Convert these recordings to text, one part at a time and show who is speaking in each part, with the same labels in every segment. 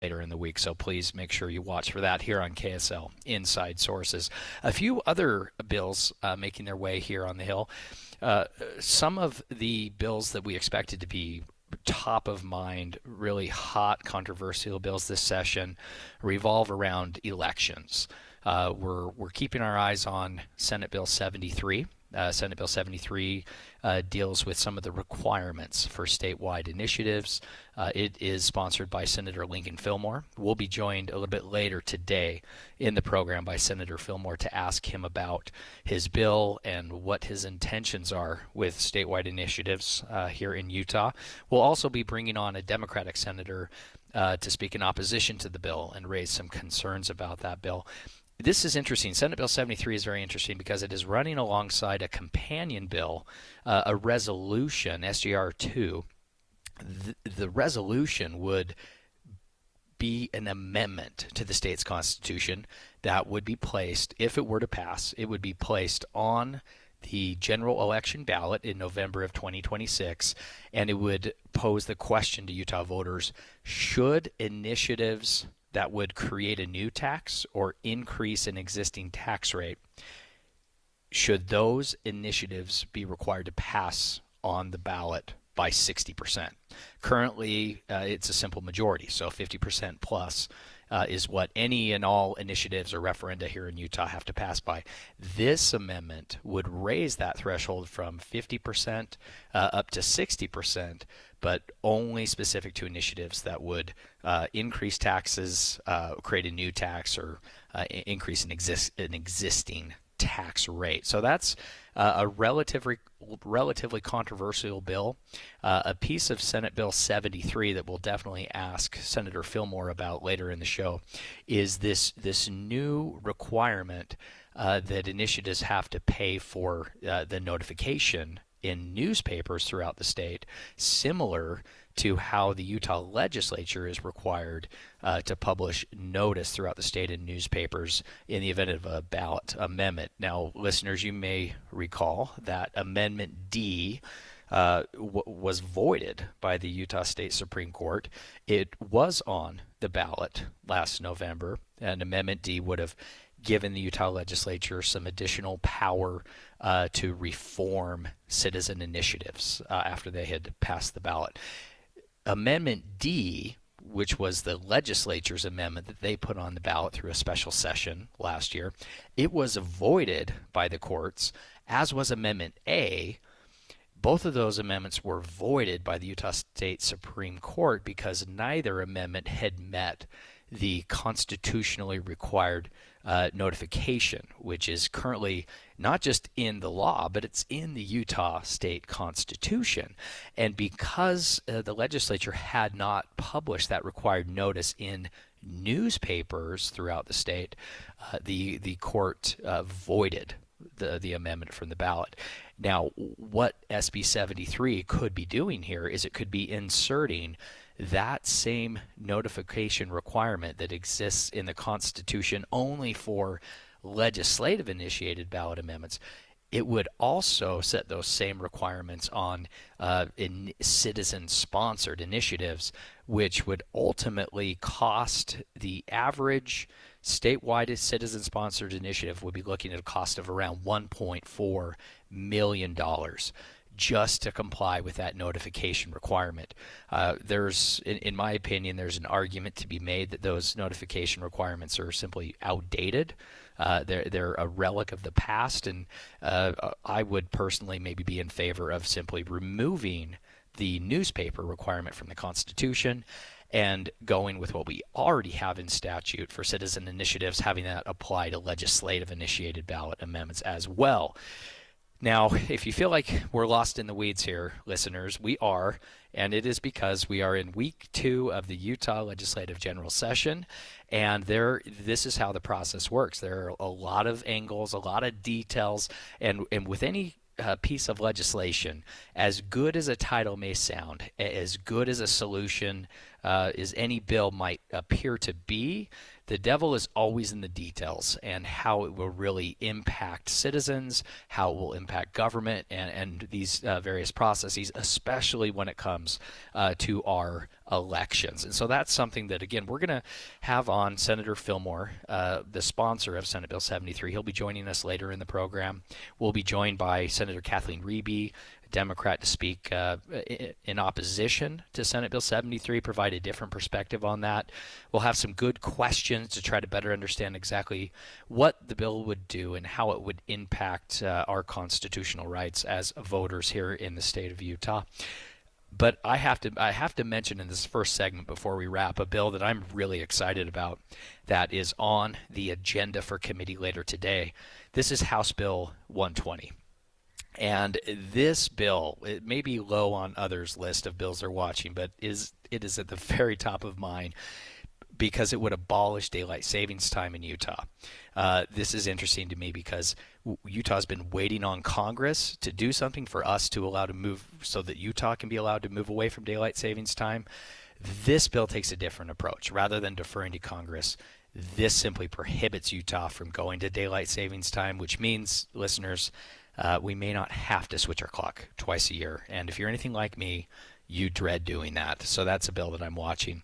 Speaker 1: later in the week, so please make sure you watch for that here on KSL Inside Sources. A few other bills making their way here on the Hill. Some of the bills that we expected to be top of mind, really hot, controversial bills this session revolve around elections. We're keeping our eyes on Senate Bill 73. Senate Bill 73 deals with some of the requirements for statewide initiatives. It is sponsored by Senator Lincoln Fillmore. We'll be joined a little bit later today in the program by Senator Fillmore to ask him about his bill and what his intentions are with statewide initiatives here in Utah. We'll also be bringing on a Democratic senator to speak in opposition to the bill and raise some concerns about that bill. This is interesting. Senate Bill 73 is very interesting because it is running alongside a companion bill, a resolution, SGR 2. The resolution would be an amendment to the state's constitution that would be placed, if it were to pass, it would be placed on the general election ballot in November of 2026, and it would pose the question to Utah voters: should initiatives that would create a new tax or increase an existing tax rate, should those initiatives be required to pass on the ballot by 60%? Currently, it's a simple majority, so 50% plus is what any and all initiatives or referenda here in Utah have to pass by. This amendment would raise that threshold from 50% up to 60%, but only specific to initiatives that would increase taxes, create a new tax, or increase an existing tax rate. So that's a relatively controversial bill. A piece of Senate Bill 73 that we'll definitely ask Senator Fillmore about later in the show is this new requirement that initiatives have to pay for the notification in newspapers throughout the state, similar to how the Utah legislature is required to publish notice throughout the state in newspapers in the event of a ballot amendment. Now, listeners, you may recall that Amendment D was voided by the Utah State Supreme Court. It was on the ballot last November, and Amendment D would have given the Utah legislature some additional power to reform citizen initiatives after they had passed the ballot. Amendment D, which was the legislature's amendment that they put on the ballot through a special session last year, it was avoided by the courts, as was Amendment A. Both of those amendments were voided by the Utah State Supreme Court because neither amendment had met the constitutionally required notification, which is currently not just in the law, but it's in the Utah State Constitution. And because the legislature had not published that required notice in newspapers throughout the state, the court voided the amendment from the ballot. Now, what SB 73 could be doing here is it could be inserting that same notification requirement that exists in the Constitution only for legislative initiated ballot amendments. It would also set those same requirements on in citizen-sponsored initiatives, which would ultimately cost the average statewide citizen-sponsored initiative would be looking at a cost of around $1.4 million just to comply with that notification requirement. In my opinion, there's an argument to be made that those notification requirements are simply outdated. They're a relic of the past, and I would personally maybe be in favor of simply removing the newspaper requirement from the Constitution and going with what we already have in statute for citizen initiatives, having that apply to legislative initiated ballot amendments as well. Now, if you feel like we're lost in the weeds here, listeners, we are, and it is because we are in week 2 of the Utah Legislative General Session, and this is how the process works. There are a lot of angles, a lot of details, and with any piece of legislation, as good as a title may sound, as good as a solution as any bill might appear to be, the devil is always in the details and how it will really impact citizens, how it will impact government and these various processes, especially when it comes to our elections. And so that's something that, again, we're going to have on Senator Fillmore, the sponsor of Senate Bill 73. He'll be joining us later in the program. We'll be joined by Senator Kathleen Reeby, Democrat, to speak in opposition to Senate Bill 73, provide a different perspective on that. We'll have some good questions to try to better understand exactly what the bill would do and how it would impact our constitutional rights as voters here in the state of Utah. But I have to mention in this first segment before we wrap a bill that I'm really excited about that is on the agenda for committee later today. This is House Bill 120. And this bill, it may be low on others' list of bills they're watching, but it is at the very top of mine because it would abolish daylight savings time in Utah. This is interesting to me because Utah's been waiting on Congress to do something for us to allow to move so that Utah can be allowed to move away from daylight savings time. This bill takes a different approach. Rather than deferring to Congress, this simply prohibits Utah from going to daylight savings time, which means, listeners, we may not have to switch our clock twice a year. And if you're anything like me, you dread doing that. So that's a bill that I'm watching.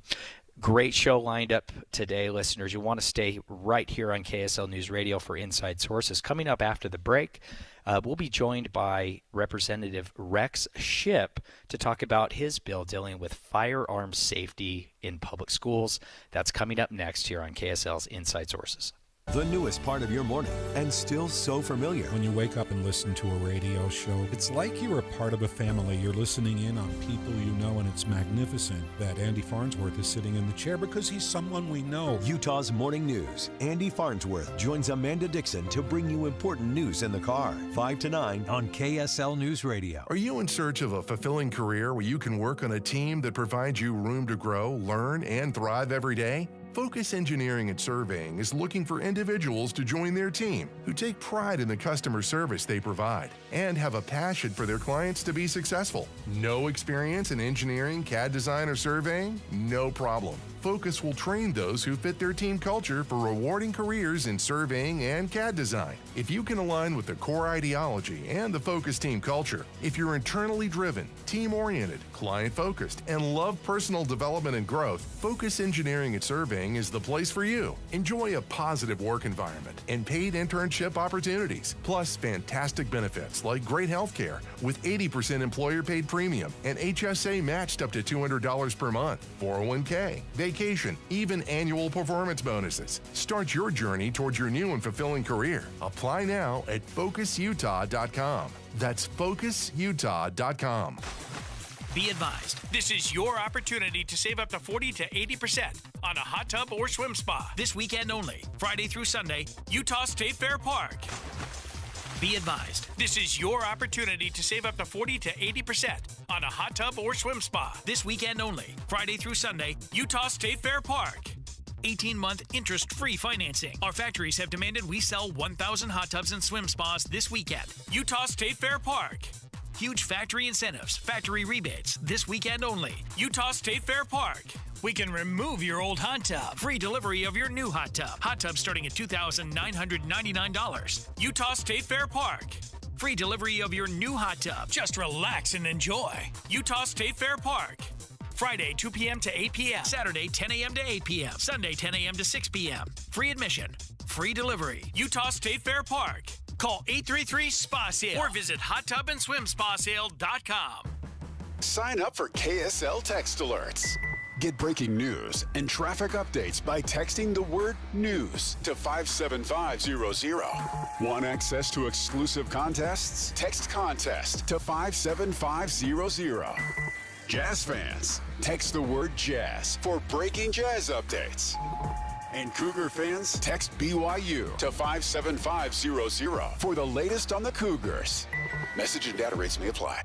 Speaker 1: Great show lined up today, listeners. You'll want to stay right here on KSL News Radio for Inside Sources. Coming up after the break, we'll be joined by Representative Rex Shipp to talk about his bill dealing with firearm safety in public schools. That's coming up next here on KSL's Inside Sources.
Speaker 2: The newest part of your morning, and still so familiar.
Speaker 3: When you wake up and listen to a radio show, it's like you're a part of a family. You're listening in on people you know, and it's magnificent that Andy Farnsworth is sitting in the chair because he's someone we know.
Speaker 2: Utah's Morning News. Andy Farnsworth joins Amanda Dixon to bring you important news in the car. 5 to 9 on KSL News Radio.
Speaker 4: Are you in search of a fulfilling career where you can work on a team that provides you room to grow, learn, and thrive every day? Focus Engineering and Surveying is looking for individuals to join their team who take pride in the customer service they provide and have a passion for their clients to be successful. No experience in engineering, CAD design, or surveying? No problem. Focus will train those who fit their team culture for rewarding careers in surveying and CAD design. If you can align with the core ideology and the Focus team culture, if you're internally driven, team-oriented, client-focused, and love personal development and growth, Focus Engineering and Surveying is the place for you. Enjoy a positive work environment and paid internship opportunities, plus fantastic benefits like great health care with 80% employer-paid premium and HSA matched up to $200 per month, 401k, vacation, even annual performance bonuses. Start your journey towards your new and fulfilling career. Apply now at FocusUtah.com. That's FocusUtah.com.
Speaker 5: Be advised, this is your opportunity to save up to 40 to 80% on a hot tub or swim spa this weekend only, Friday through Sunday, Utah State Fair Park. Be advised, this is your opportunity to save up to 40 to 80% on a hot tub or swim spa this weekend only, Friday through Sunday, Utah State Fair Park. 18-month interest-free financing. Our factories have demanded we sell 1,000 hot tubs and swim spas this weekend, Utah State Fair Park. Huge factory incentives, factory rebates, this weekend only. Utah State Fair Park. We can remove your old hot tub. Free delivery of your new hot tub. Hot tub starting at $2,999. Utah State Fair Park. Free delivery of your new hot tub. Just relax and enjoy. Utah State Fair Park. Friday, 2 p.m. to 8 p.m. Saturday, 10 a.m. to 8 p.m. Sunday, 10 a.m. to 6 p.m. Free admission. Free delivery. Utah State Fair Park. Call 833-SPA-SALE or visit hottubandSwimSpaSale.com.
Speaker 6: Sign up for KSL Text Alerts. Get breaking news and traffic updates by texting the word NEWS to 57500. Want access to exclusive contests? Text CONTEST to 57500. Jazz fans, text the word JAZZ for breaking jazz updates. And Cougar fans, text BYU to 57500 for the latest on the Cougars. Message and data rates may apply.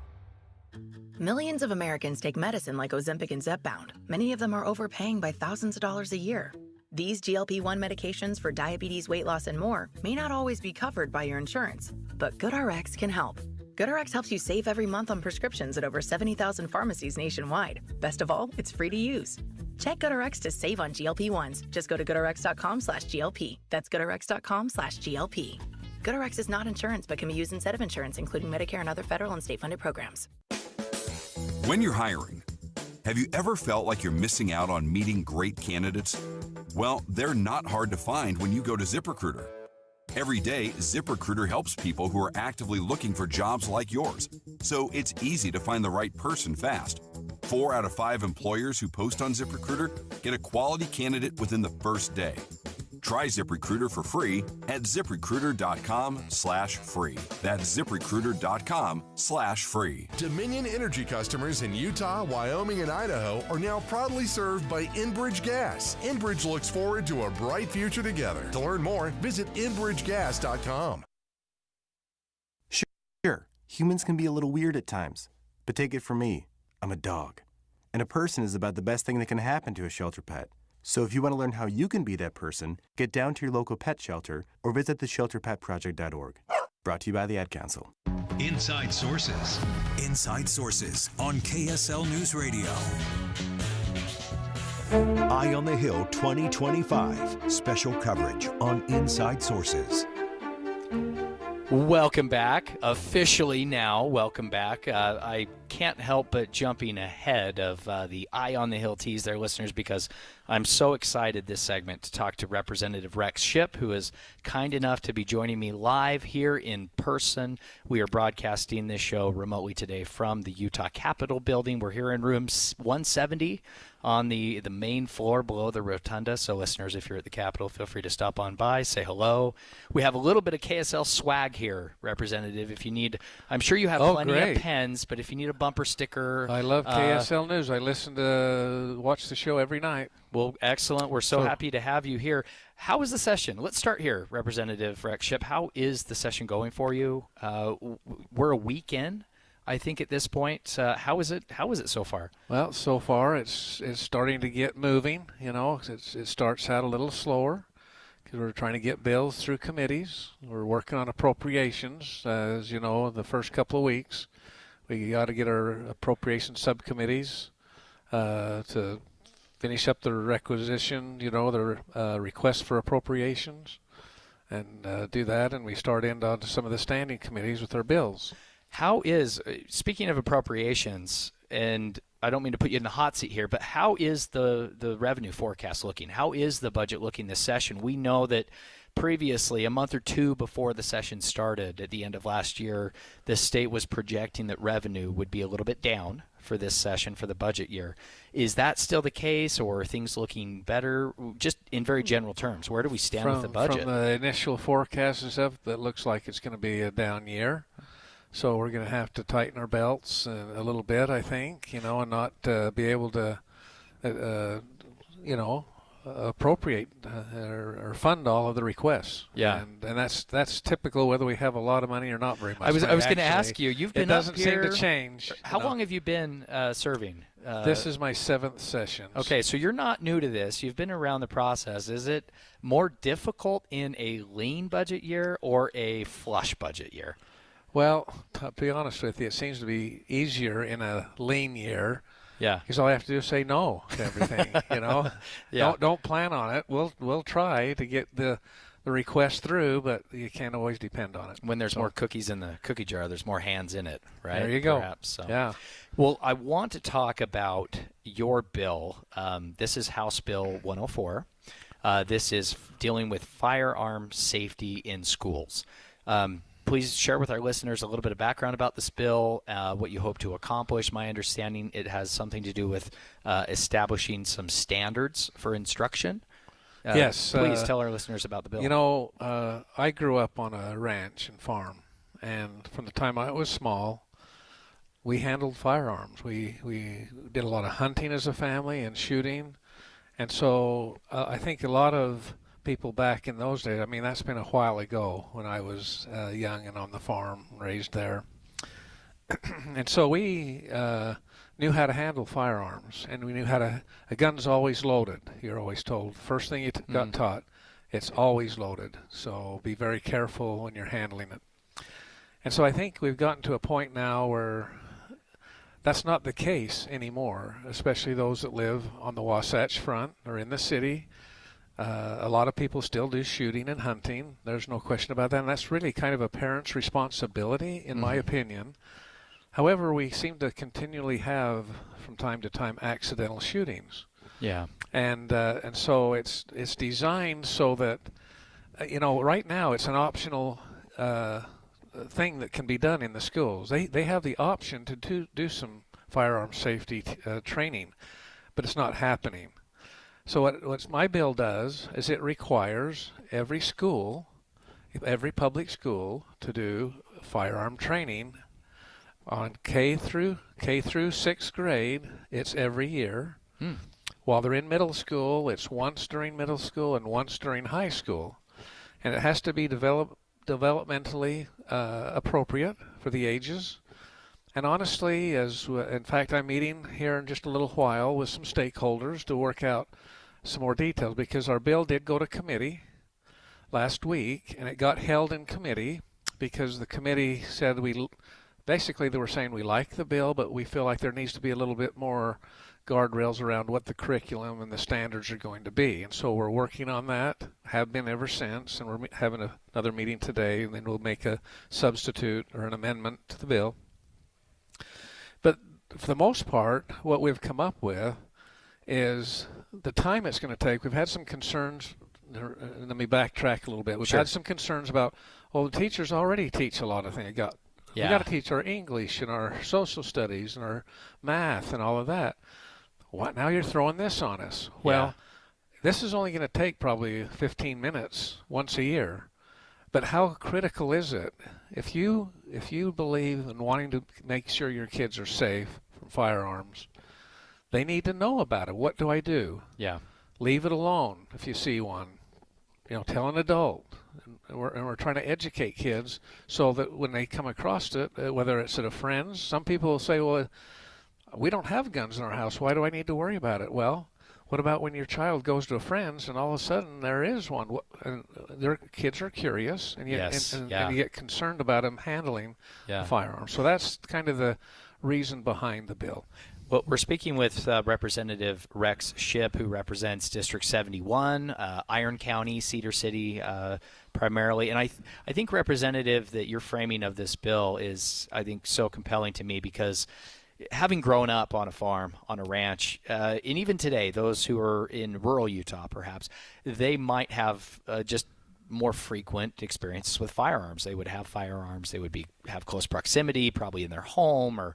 Speaker 7: Millions of Americans take medicine like Ozempic and Zepbound. Many of them are overpaying by thousands of dollars a year. These GLP-1 medications for diabetes, weight loss, and more may not always be covered by your insurance, but GoodRx can help. GoodRx helps you save every month on prescriptions at over 70,000 pharmacies nationwide. Best of all, it's free to use. Check GoodRx to save on GLP-1s. Just go to GoodRx.com/GLP. That's GoodRx.com/GLP. GoodRx is not insurance but can be used instead of insurance, including Medicare and other federal and state-funded programs.
Speaker 8: When you're hiring, have you ever felt like you're missing out on meeting great candidates? Well, they're not hard to find when you go to ZipRecruiter. Every day, ZipRecruiter helps people who are actively looking for jobs like yours, so it's easy to find the right person fast. 4 out of 5 employers who post on ZipRecruiter get a quality candidate within the first day. Try ZipRecruiter for free at ZipRecruiter.com/free. That's ZipRecruiter.com/free.
Speaker 4: Dominion Energy customers in Utah, Wyoming, and Idaho are now proudly served by Enbridge Gas. Enbridge looks forward to a bright future together. To learn more, visit EnbridgeGas.com.
Speaker 9: Sure, humans can be a little weird at times, but take it from me, I'm a dog. And a person is about the best thing that can happen to a shelter pet. So if you want to learn how you can be that person, get down to your local pet shelter or visit theshelterpetproject.org. Brought to you by the Ad Council.
Speaker 2: Inside Sources. Inside Sources on KSL News Radio. Eye on the Hill 2025. Special coverage on Inside Sources.
Speaker 1: Welcome back. Officially now, welcome back. I can't help but jumping ahead of the Eye on the Hill tease there, listeners, because I'm so excited this segment to talk to Representative Rex Shipp, who is kind enough to be joining me live here in person. We are broadcasting this show remotely today from the Utah Capitol building. We're here in room 170 on the main floor below the rotunda. So listeners, if you're at the Capitol, feel free to stop on by, say hello. We have a little bit of KSL swag here, Representative. If you need, I'm sure you have plenty of pens, but if you need a bumper sticker.
Speaker 10: I love KSL News. I watch the show every night.
Speaker 1: Well, excellent. We're so happy to have you here. How is the session? Let's start here, Representative Rex Shipp. How is the session going for you? We're a week in, I think, at this point. How is it so far?
Speaker 10: Well, so far it's starting to get moving. You know, it starts out a little slower because we're trying to get bills through committees. We're working on appropriations. As you know, the first couple of weeks, we got to get our appropriation subcommittees to finish up the requisition, the request for appropriations, and do that, and we start onto some of the standing committees with our bills.
Speaker 1: How is, speaking of appropriations, and I don't mean to put you in the hot seat here, but how is the revenue forecast looking? How is the budget looking this session? We know that previously, a month or two before the session started at the end of last year, the state was projecting that revenue would be a little bit down for this session for the budget year. Is that still the case, or are things looking better? Just in very general terms, where do we stand with the budget?
Speaker 10: From the initial forecast and stuff, that looks like it's going to be a down year. So we're going to have to tighten our belts a little bit, I think, and not be able to, appropriate or fund all of the requests.
Speaker 1: Yeah,
Speaker 10: and that's typical whether we have a lot of money or not very much.
Speaker 1: I was going to ask you. You've been
Speaker 10: up here. It doesn't seem to change.
Speaker 1: How long have you been serving?
Speaker 10: This is my 7th session.
Speaker 1: Okay, so you're not new to this. You've been around the process. Is it more difficult in a lean budget year or a flush budget year?
Speaker 10: Well, to be honest with you, it seems to be easier in a lean year.
Speaker 1: Yeah.
Speaker 10: Because all I have to do is say no to everything,
Speaker 1: Yeah.
Speaker 10: Don't plan on it. We'll try to get the request through, but you can't always depend on it.
Speaker 1: When there's more cookies in the cookie jar, there's more hands in it, right?
Speaker 10: There you go.
Speaker 1: Perhaps, so.
Speaker 10: Yeah.
Speaker 1: Well, I want to talk about your bill. This is House Bill 104. This is dealing with firearm safety in schools. Please share with our listeners a little bit of background about this bill, what you hope to accomplish. My understanding, it has something to do with establishing some standards for instruction.
Speaker 10: Yes.
Speaker 1: Please tell our listeners about the bill.
Speaker 10: I grew up on a ranch and farm, and from the time I was small, we handled firearms. We did a lot of hunting as a family and shooting, and so I think a lot of people back in those days, that's been a while ago when I was young and on the farm, raised there. And so we knew how to handle firearms, and we knew how to, a gun's always loaded, you're always told. First thing you got taught, it's always loaded. So be very careful when you're handling it. And so I think we've gotten to a point now where That's not the case anymore, especially those that live on the Wasatch Front or in the city. A lot of people still do shooting and hunting. There's no question about that, and that's really kind of a parent's responsibility, in my opinion. However, we seem to continually have, from time to time, accidental shootings.
Speaker 1: Yeah.
Speaker 10: And so it's designed so that, right now it's an optional thing that can be done in the schools. They have the option to do some firearm safety training, but it's not happening. So what my bill does is it requires every school, every public school, to do firearm training on K through 6th grade. It's every year. While they're in middle school, it's once during middle school and once during high school, and it has to be developmentally appropriate for the ages. And honestly, in fact, I'm meeting here in just a little while with some stakeholders to work out some more details, because our bill did go to committee last week, and it got held in committee because the committee said basically they were saying we like the bill, but we feel like there needs to be a little bit more guardrails around what the curriculum and the standards are going to be. And so we're working on that, have been ever since, and we're having another meeting today, and then we'll make a substitute or an amendment to the bill. But for the most part, what we've come up with is the time it's going to take. We've had some concerns. Let me backtrack a little bit. We've had some concerns about, the teachers already teach a lot of things. We got to teach our English and our social studies and our math and all of that. What, now you're throwing this on us? Well, this is only going to take probably 15 minutes once a year. But how critical is it? If you believe in wanting to make sure your kids are safe from firearms, they need to know about it. What do I do?
Speaker 1: Yeah.
Speaker 10: Leave it alone if you see one. Tell an adult. And we're trying to educate kids so that when they come across it, whether it's at a friend's, some people will say, well, we don't have guns in our house. Why do I need to worry about it? Well, what about when your child goes to a friend's and all of a sudden there is one? And their kids are curious, and you get concerned about them handling a firearm. So that's kind of the reason behind the bill.
Speaker 1: Well, we're speaking with Representative Rex Shipp, who represents District 71, Iron County, Cedar City primarily. And I think, Representative, that your framing of this bill is, I think, so compelling to me because having grown up on a farm, on a ranch, and even today, those who are in rural Utah, perhaps, they might have just more frequent experiences with firearms. They would have firearms. They would have close proximity, probably in their home.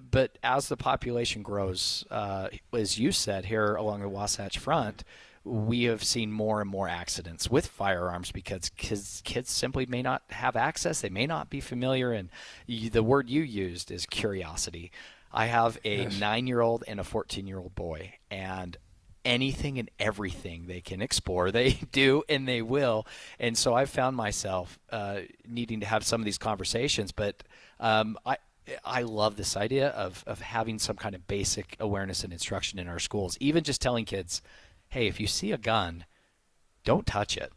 Speaker 1: But as the population grows, as you said, here along the Wasatch Front, we have seen more and more accidents with firearms because kids simply may not have access. They may not be familiar. And the word you used is curiosity. I have a 9-year-old and a 14-year-old boy, and anything and everything they can explore, they do, and they will. And so I found myself needing to have some of these conversations. But I love this idea of having some kind of basic awareness and instruction in our schools, even just telling kids, hey, if you see a gun, don't touch it.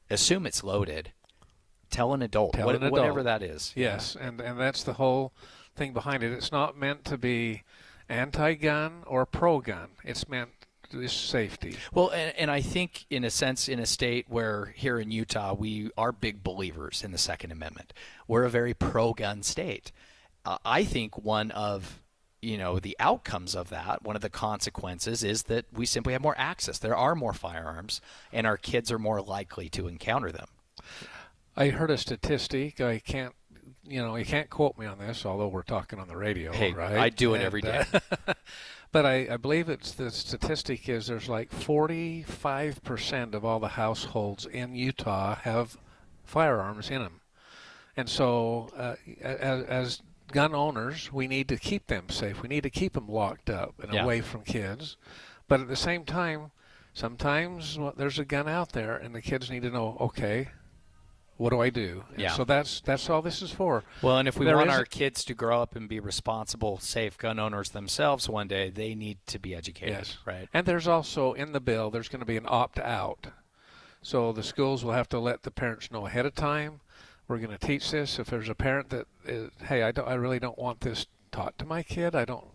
Speaker 1: Assume it's loaded. Tell an adult, whatever that is.
Speaker 10: Yes, and that's the whole thing behind it. It's not meant to be anti-gun or pro-gun. It's meant is safety.
Speaker 1: Well, and I think in a sense, in a state where here in Utah, we are big believers in the Second Amendment. We're a very pro-gun state. I think one of the outcomes of that, one of the consequences is that we simply have more access. There are more firearms, and our kids are more likely to encounter them.
Speaker 10: I heard a statistic. You can't quote me on this, although we're talking on the radio,
Speaker 1: hey,
Speaker 10: right?
Speaker 1: I do it every day.
Speaker 10: But I believe the statistic is there's like 45% of all the households in Utah have firearms in them. And so as gun owners, we need to keep them safe. We need to keep them locked up and away from kids. But at the same time, sometimes there's a gun out there, and the kids need to know, okay, what do I do? And so that's all this is for.
Speaker 1: Well, and if we want our kids to grow up and be responsible, safe gun owners themselves one day, they need to be educated.
Speaker 10: Yes.
Speaker 1: Right.
Speaker 10: And there's also, in the bill, there's going to be an opt-out. So the schools will have to let the parents know ahead of time. We're going to teach this. If there's a parent that, hey, I really don't want this taught to my kid. I don't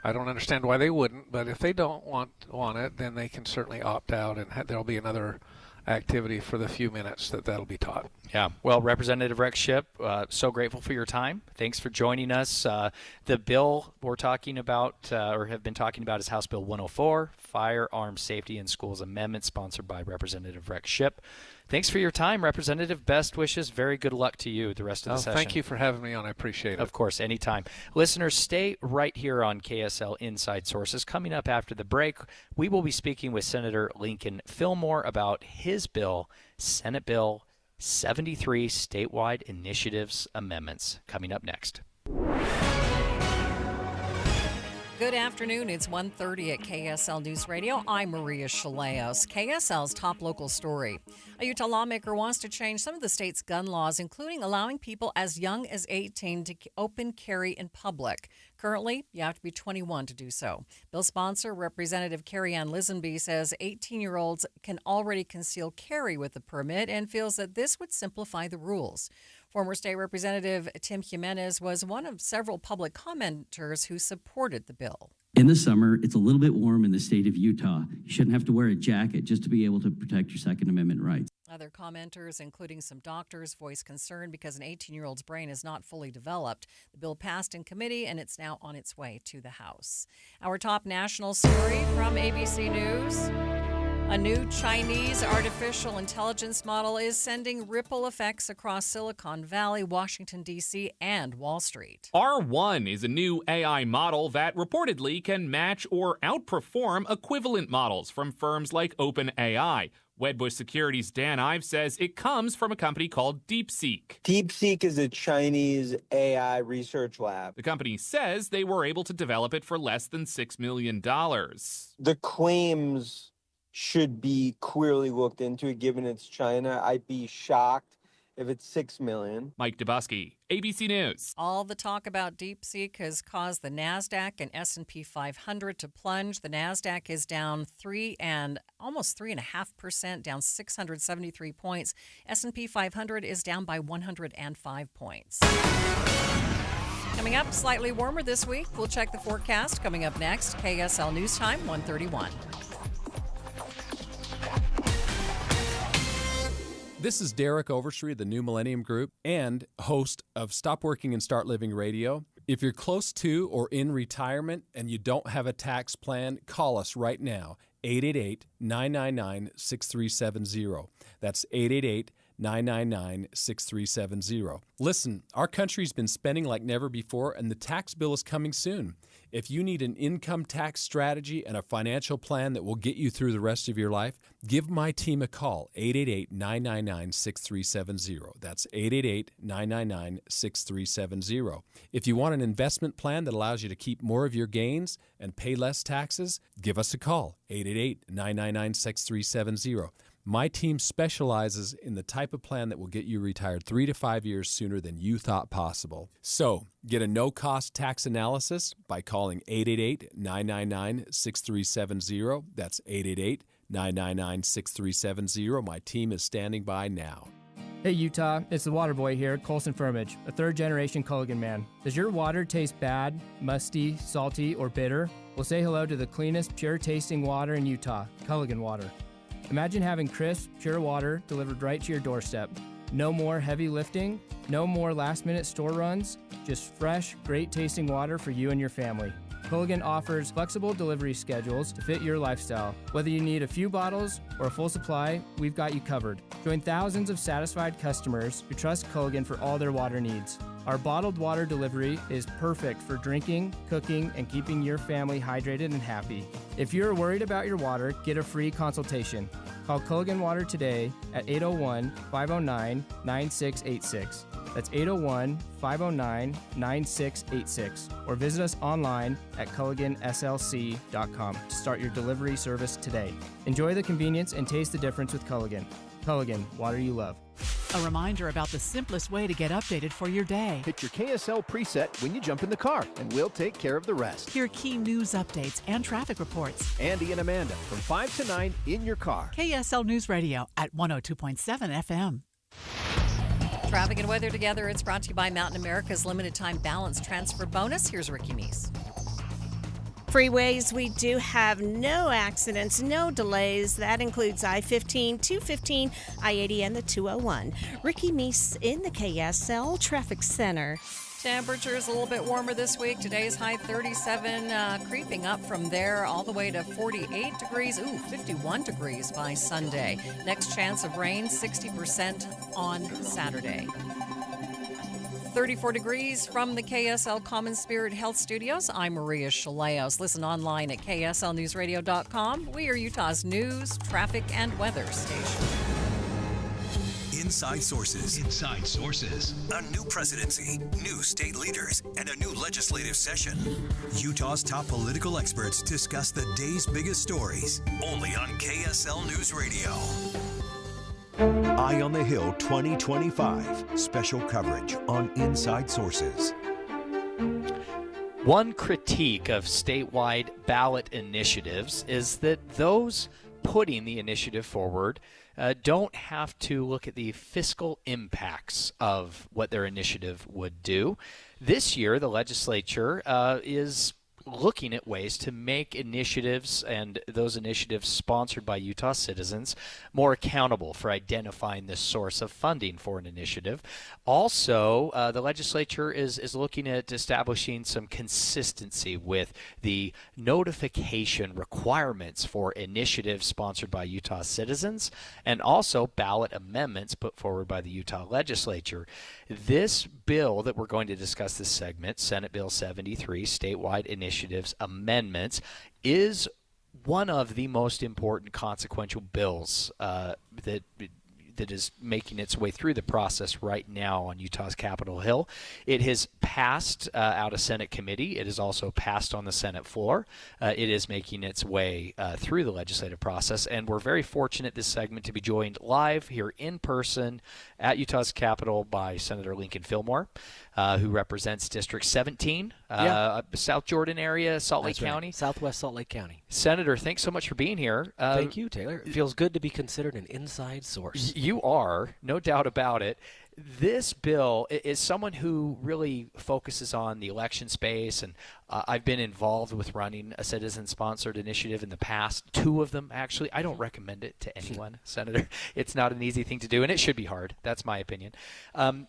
Speaker 10: understand why they wouldn't, but if they don't want it, then they can certainly opt out, and there'll be another activity for the few minutes that'll be taught.
Speaker 1: Yeah. Well, Representative Rex Shipp, so grateful for your time. Thanks for joining us. The bill we're talking about or have been talking about is House Bill 104, Firearm Safety in Schools Amendment, sponsored by Representative Rex Shipp. Thanks for your time, Representative. Best wishes. Very good luck to you the rest of the session.
Speaker 10: Thank you for having me on. I appreciate it.
Speaker 1: Of course, anytime. Listeners, stay right here on KSL Inside Sources. Coming up after the break, we will be speaking with Senator Lincoln Fillmore about his bill, Senate Bill 73, Statewide Initiatives Amendments. Coming up next.
Speaker 11: Good afternoon. It's 1:30 at KSL News Radio. I'm Maria Chaleos. KSL's top local story. A Utah lawmaker wants to change some of the state's gun laws, including allowing people as young as 18 to open carry in public. Currently, you have to be 21 to do so. Bill sponsor, Representative Carrie Ann Lisenby, says 18-year-olds can already conceal carry with a permit and feels that this would simplify the rules. Former State Representative Tim Jimenez was one of several public commenters who supported the bill.
Speaker 12: In the summer, it's a little bit warm in the state of Utah. You shouldn't have to wear a jacket just to be able to protect your Second Amendment rights.
Speaker 11: Other commenters, including some doctors, voiced concern because an 18-year-old's brain is not fully developed. The bill passed in committee, and it's now on its way to the House. Our top national story from ABC News. A new Chinese artificial intelligence model is sending ripple effects across Silicon Valley, Washington, D.C., and Wall Street.
Speaker 13: R1 is a new AI model that reportedly can match or outperform equivalent models from firms like OpenAI. Wedbush Securities' Dan Ives says it comes from a company called DeepSeek.
Speaker 14: DeepSeek is a Chinese AI research lab.
Speaker 13: The company says they were able to develop it for less than $6 million.
Speaker 14: The claims should be clearly looked into, given it's China. I'd be shocked if it's $6 million.
Speaker 13: Mike Dubusky, ABC News.
Speaker 11: All the talk about DeepSeek has caused the NASDAQ and S&P 500 to plunge. The NASDAQ is down almost 3.5%, down 673 points. S&P 500 is down by 105 points. Coming up, slightly warmer this week. We'll check the forecast coming up next. KSL News Time, 1:31.
Speaker 15: This is Derek Overstreet of the New Millennium Group and host of Stop Working and Start Living Radio. If you're close to or in retirement and you don't have a tax plan, call us right now, 888-999-6370. That's 888-999-6370. Listen, our country's been spending like never before, and the tax bill is coming soon. If you need an income tax strategy and a financial plan that will get you through the rest of your life, give my team a call, 888-999-6370. That's 888-999-6370. If you want an investment plan that allows you to keep more of your gains and pay less taxes, give us a call, 888-999-6370. My team specializes in the type of plan that will get you retired 3 to 5 years sooner than you thought possible. So, get a no-cost tax analysis by calling 888-999-6370. That's 888-999-6370. My team is standing by now.
Speaker 16: Hey Utah, it's the Water Boy here, Colson Firmage, a third-generation Culligan man. Does your water taste bad, musty, salty, or bitter? Well, say hello to the cleanest, pure-tasting water in Utah, Culligan Water. Imagine having crisp, pure water delivered right to your doorstep. No more heavy lifting, no more last-minute store runs, just fresh, great-tasting water for you and your family. Culligan offers flexible delivery schedules to fit your lifestyle. Whether you need a few bottles or a full supply, we've got you covered. Join thousands of satisfied customers who trust Culligan for all their water needs. Our bottled water delivery is perfect for drinking, cooking, and keeping your family hydrated and happy. If you're worried about your water, get a free consultation. Call Culligan Water today at 801-509-9686. That's 801-509-9686. Or visit us online at culliganslc.com to start your delivery service today. Enjoy the convenience and taste the difference with Culligan. Culligan, water you love.
Speaker 17: A reminder about the simplest way to get updated for your day.
Speaker 18: Hit your KSL preset when you jump in the car, and we'll take care of the rest.
Speaker 17: Hear key news updates and traffic reports.
Speaker 18: Andy and Amanda from 5 to 9 in your car.
Speaker 17: KSL News Radio at 102.7 FM.
Speaker 11: Traffic and weather together. It's brought to you by Mountain America's limited time balance transfer bonus. Here's Ricky Meese.
Speaker 19: Freeways, we do have no accidents, no delays. That includes I-15, 215, I-80, and the 201. Ricky Meese in the KSL Traffic Center.
Speaker 11: Temperatures a little bit warmer this week. Today's high 37, creeping up from there all the way to 48 degrees. 51 degrees by Sunday. Next chance of rain, 60% on Saturday. 34 degrees from the KSL Common Spirit Health Studios. I'm Maria Chaleos. Listen online at kslnewsradio.com. We are Utah's news, traffic, and weather station.
Speaker 2: Inside Sources.
Speaker 20: Inside Sources.
Speaker 2: A new presidency, new state leaders, and a new legislative session. Utah's top political experts discuss the day's biggest stories. Only on KSL News Radio. Eye on the Hill 2025. Special coverage on Inside Sources.
Speaker 1: One critique of statewide ballot initiatives is that those putting the initiative forward don't have to look at the fiscal impacts of what their initiative would do. This year, the legislature is looking at ways to make initiatives and those initiatives sponsored by Utah citizens more accountable for identifying the source of funding for an initiative. Also, the legislature is looking at establishing some consistency with the notification requirements for initiatives sponsored by Utah citizens and also ballot amendments put forward by the Utah legislature. This bill that we're going to discuss this segment, Senate Bill 73, Statewide Initiatives Amendments, is one of the most important consequential bills that is making its way through the process right now on Utah's Capitol Hill. It has passed out of Senate committee. It is also passed on the Senate floor. It is making its way through the legislative process, and we're very fortunate this segment to be joined live here in person at Utah's Capitol by Senator Lincoln Fillmore, who represents District 17, South Jordan area, Salt Lake County.
Speaker 21: Southwest Salt Lake County.
Speaker 1: Senator, thanks so much for being here.
Speaker 21: Thank you, Taylor. It feels good to be considered an inside source.
Speaker 1: You are, no doubt about it. This bill is someone who really focuses on the election space, and I've been involved with running a citizen-sponsored initiative in the past, 2 of them, actually. I don't recommend it to anyone, Senator. It's not an easy thing to do, and it should be hard. That's my opinion.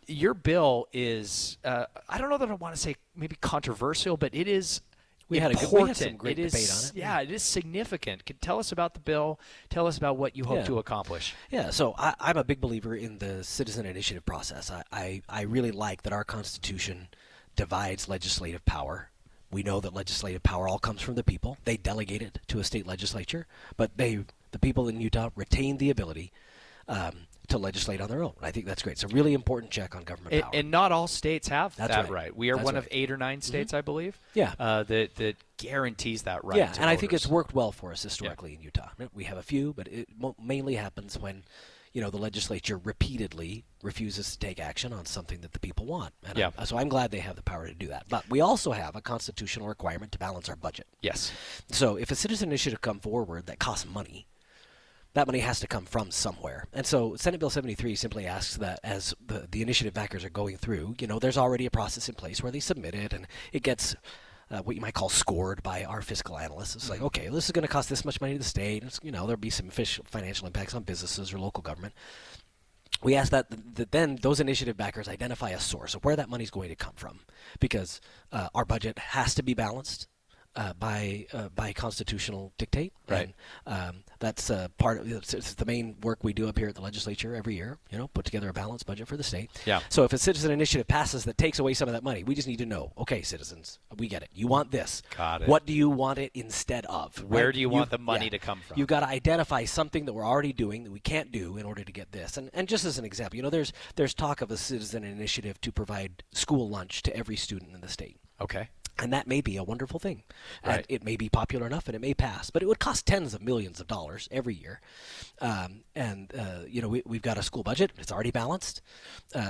Speaker 1: Your bill is, I don't know that I want to say maybe controversial, but it is
Speaker 21: We had some great debate on it.
Speaker 1: Yeah, it is significant. Tell us about the bill. Tell us about what you hope to accomplish.
Speaker 21: Yeah, so I'm a big believer in the citizen initiative process. I really like that our Constitution divides legislative power. We know that legislative power all comes from the people. They delegate it to a state legislature, but the people in Utah retain the ability to legislate on their own. I think that's great. It's a really important check on government power.
Speaker 1: And not all states have
Speaker 21: That's
Speaker 1: that
Speaker 21: right.
Speaker 1: We are
Speaker 21: That's
Speaker 1: one
Speaker 21: right.
Speaker 1: of 8 or 9 states, I believe,
Speaker 21: Yeah.
Speaker 1: that guarantees that right
Speaker 21: Yeah,
Speaker 1: to
Speaker 21: and I think
Speaker 1: voters.
Speaker 21: it's worked well for us historically in Utah. We have a few, but it mainly happens when the legislature repeatedly refuses to take action on something that the people want. And so I'm glad they have the power to do that. But we also have a constitutional requirement to balance our budget.
Speaker 1: Yes.
Speaker 21: So if a citizen initiative come forward that costs money, that money has to come from somewhere. And so Senate Bill 73 simply asks that as the initiative backers are going through, there's already a process in place where they submit it, and it gets what you might call scored by our fiscal analysts. It's like, okay, this is going to cost this much money to the state. It's, there'll be some financial impacts on businesses or local government. We ask that then those initiative backers identify a source of where that money is going to come from, because our budget has to be balanced by constitutional dictate.
Speaker 1: Right.
Speaker 21: And that's part of it's the main work we do up here at the legislature every year. Put together a balanced budget for the state.
Speaker 1: Yeah.
Speaker 21: So if a citizen initiative passes that takes away some of that money, we just need to know. Okay, citizens, we get it. You want this.
Speaker 1: Got it.
Speaker 21: What do you want it instead of?
Speaker 1: Where
Speaker 21: right?
Speaker 1: do you want the money to come from?
Speaker 21: You've got to identify something that we're already doing that we can't do in order to get this. And just as an example, there's talk of a citizen initiative to provide school lunch to every student in the state.
Speaker 1: Okay.
Speaker 21: And that may be a wonderful thing.
Speaker 1: Right.
Speaker 21: And it may be popular enough and it may pass, but it would cost tens of millions of dollars every year. We've got a school budget. It's already balanced.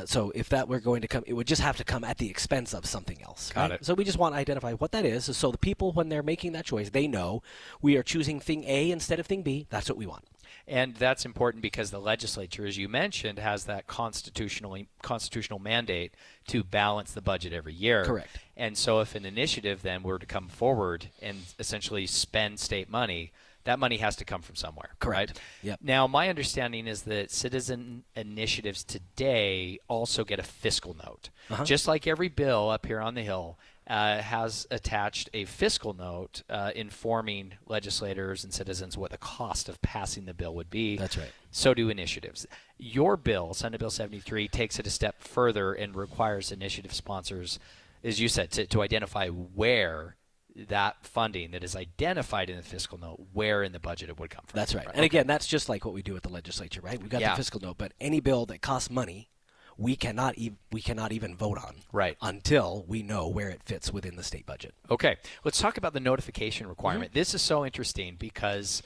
Speaker 21: So if that were going to come, it would just have to come at the expense of something else.
Speaker 1: Got it.
Speaker 21: So we just want to identify what that is. So the people, when they're making that choice, they know we are choosing thing A instead of thing B. That's what we want.
Speaker 1: And that's important because the legislature, as you mentioned, has that constitutional mandate to balance the budget every year.
Speaker 21: Correct.
Speaker 1: And so if an initiative then were to come forward and essentially spend state money, that money has to come from somewhere.
Speaker 21: Correct.
Speaker 1: Right?
Speaker 21: Yep.
Speaker 1: Now, my understanding is that citizen initiatives today also get a fiscal note. Just like every bill up here on the Hill has attached a fiscal note informing legislators and citizens what the cost of passing the bill would be.
Speaker 21: That's right.
Speaker 1: So do initiatives. Your bill, Senate Bill 73, takes it a step further and requires initiative sponsors, as you said, to identify where that funding that is identified in the fiscal note, where in the budget it would come from.
Speaker 21: That's right. And again, that's just like what we do with the legislature, right? We've got the fiscal note, but any bill that costs money, we cannot even vote on until we know where it fits within the state budget.
Speaker 1: Okay, let's talk about the notification requirement. This is so interesting because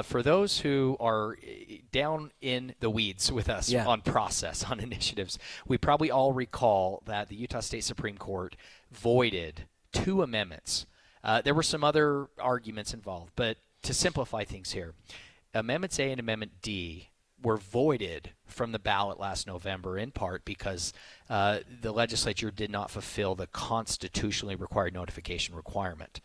Speaker 1: for those who are down in the weeds with us on process, on initiatives, we probably all recall that the Utah State Supreme Court voided 2 amendments. There were some other arguments involved, but to simplify things here, Amendments A and Amendment D were voided from the ballot last November in part because the legislature did not fulfill the constitutionally required notification requirement.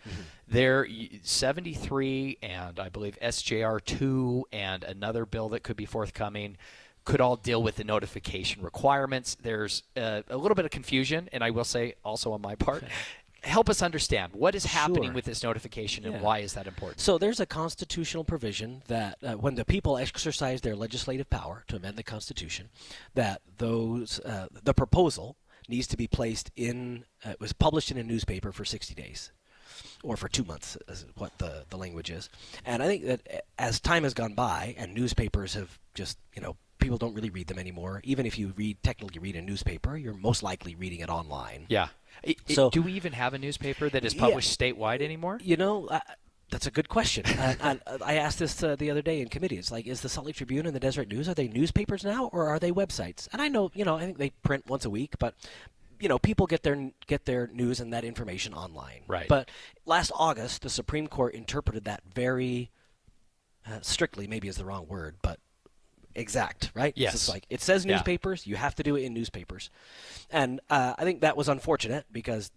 Speaker 1: There, 73 and I believe SJR 2 and another bill that could be forthcoming could all deal with the notification requirements. There's a little bit of confusion, and I will say also on my part, help us understand what is happening with this notification and why is that important?
Speaker 21: So there's a constitutional provision that when the people exercise their legislative power to amend the Constitution, that the proposal needs to be placed in, it was published in a newspaper for 60 days. Or for 2 months is what the language is. And I think that as time has gone by and newspapers have just, people don't really read them anymore. Even if you technically read a newspaper, you're most likely reading it online.
Speaker 1: Yeah. So do we even have a newspaper that is published statewide anymore?
Speaker 21: That's a good question. I asked this the other day in committee. It's like, is the Salt Lake Tribune and the Deseret News, are they newspapers now or are they websites? And I know, I think they print once a week, but people get their news and that information online.
Speaker 1: Right.
Speaker 21: But last August, the Supreme Court interpreted that very strictly, maybe is the wrong word, but exact, right?
Speaker 1: Yes.
Speaker 21: It's like, it says newspapers, you have to do it in newspapers. And I think that was unfortunate because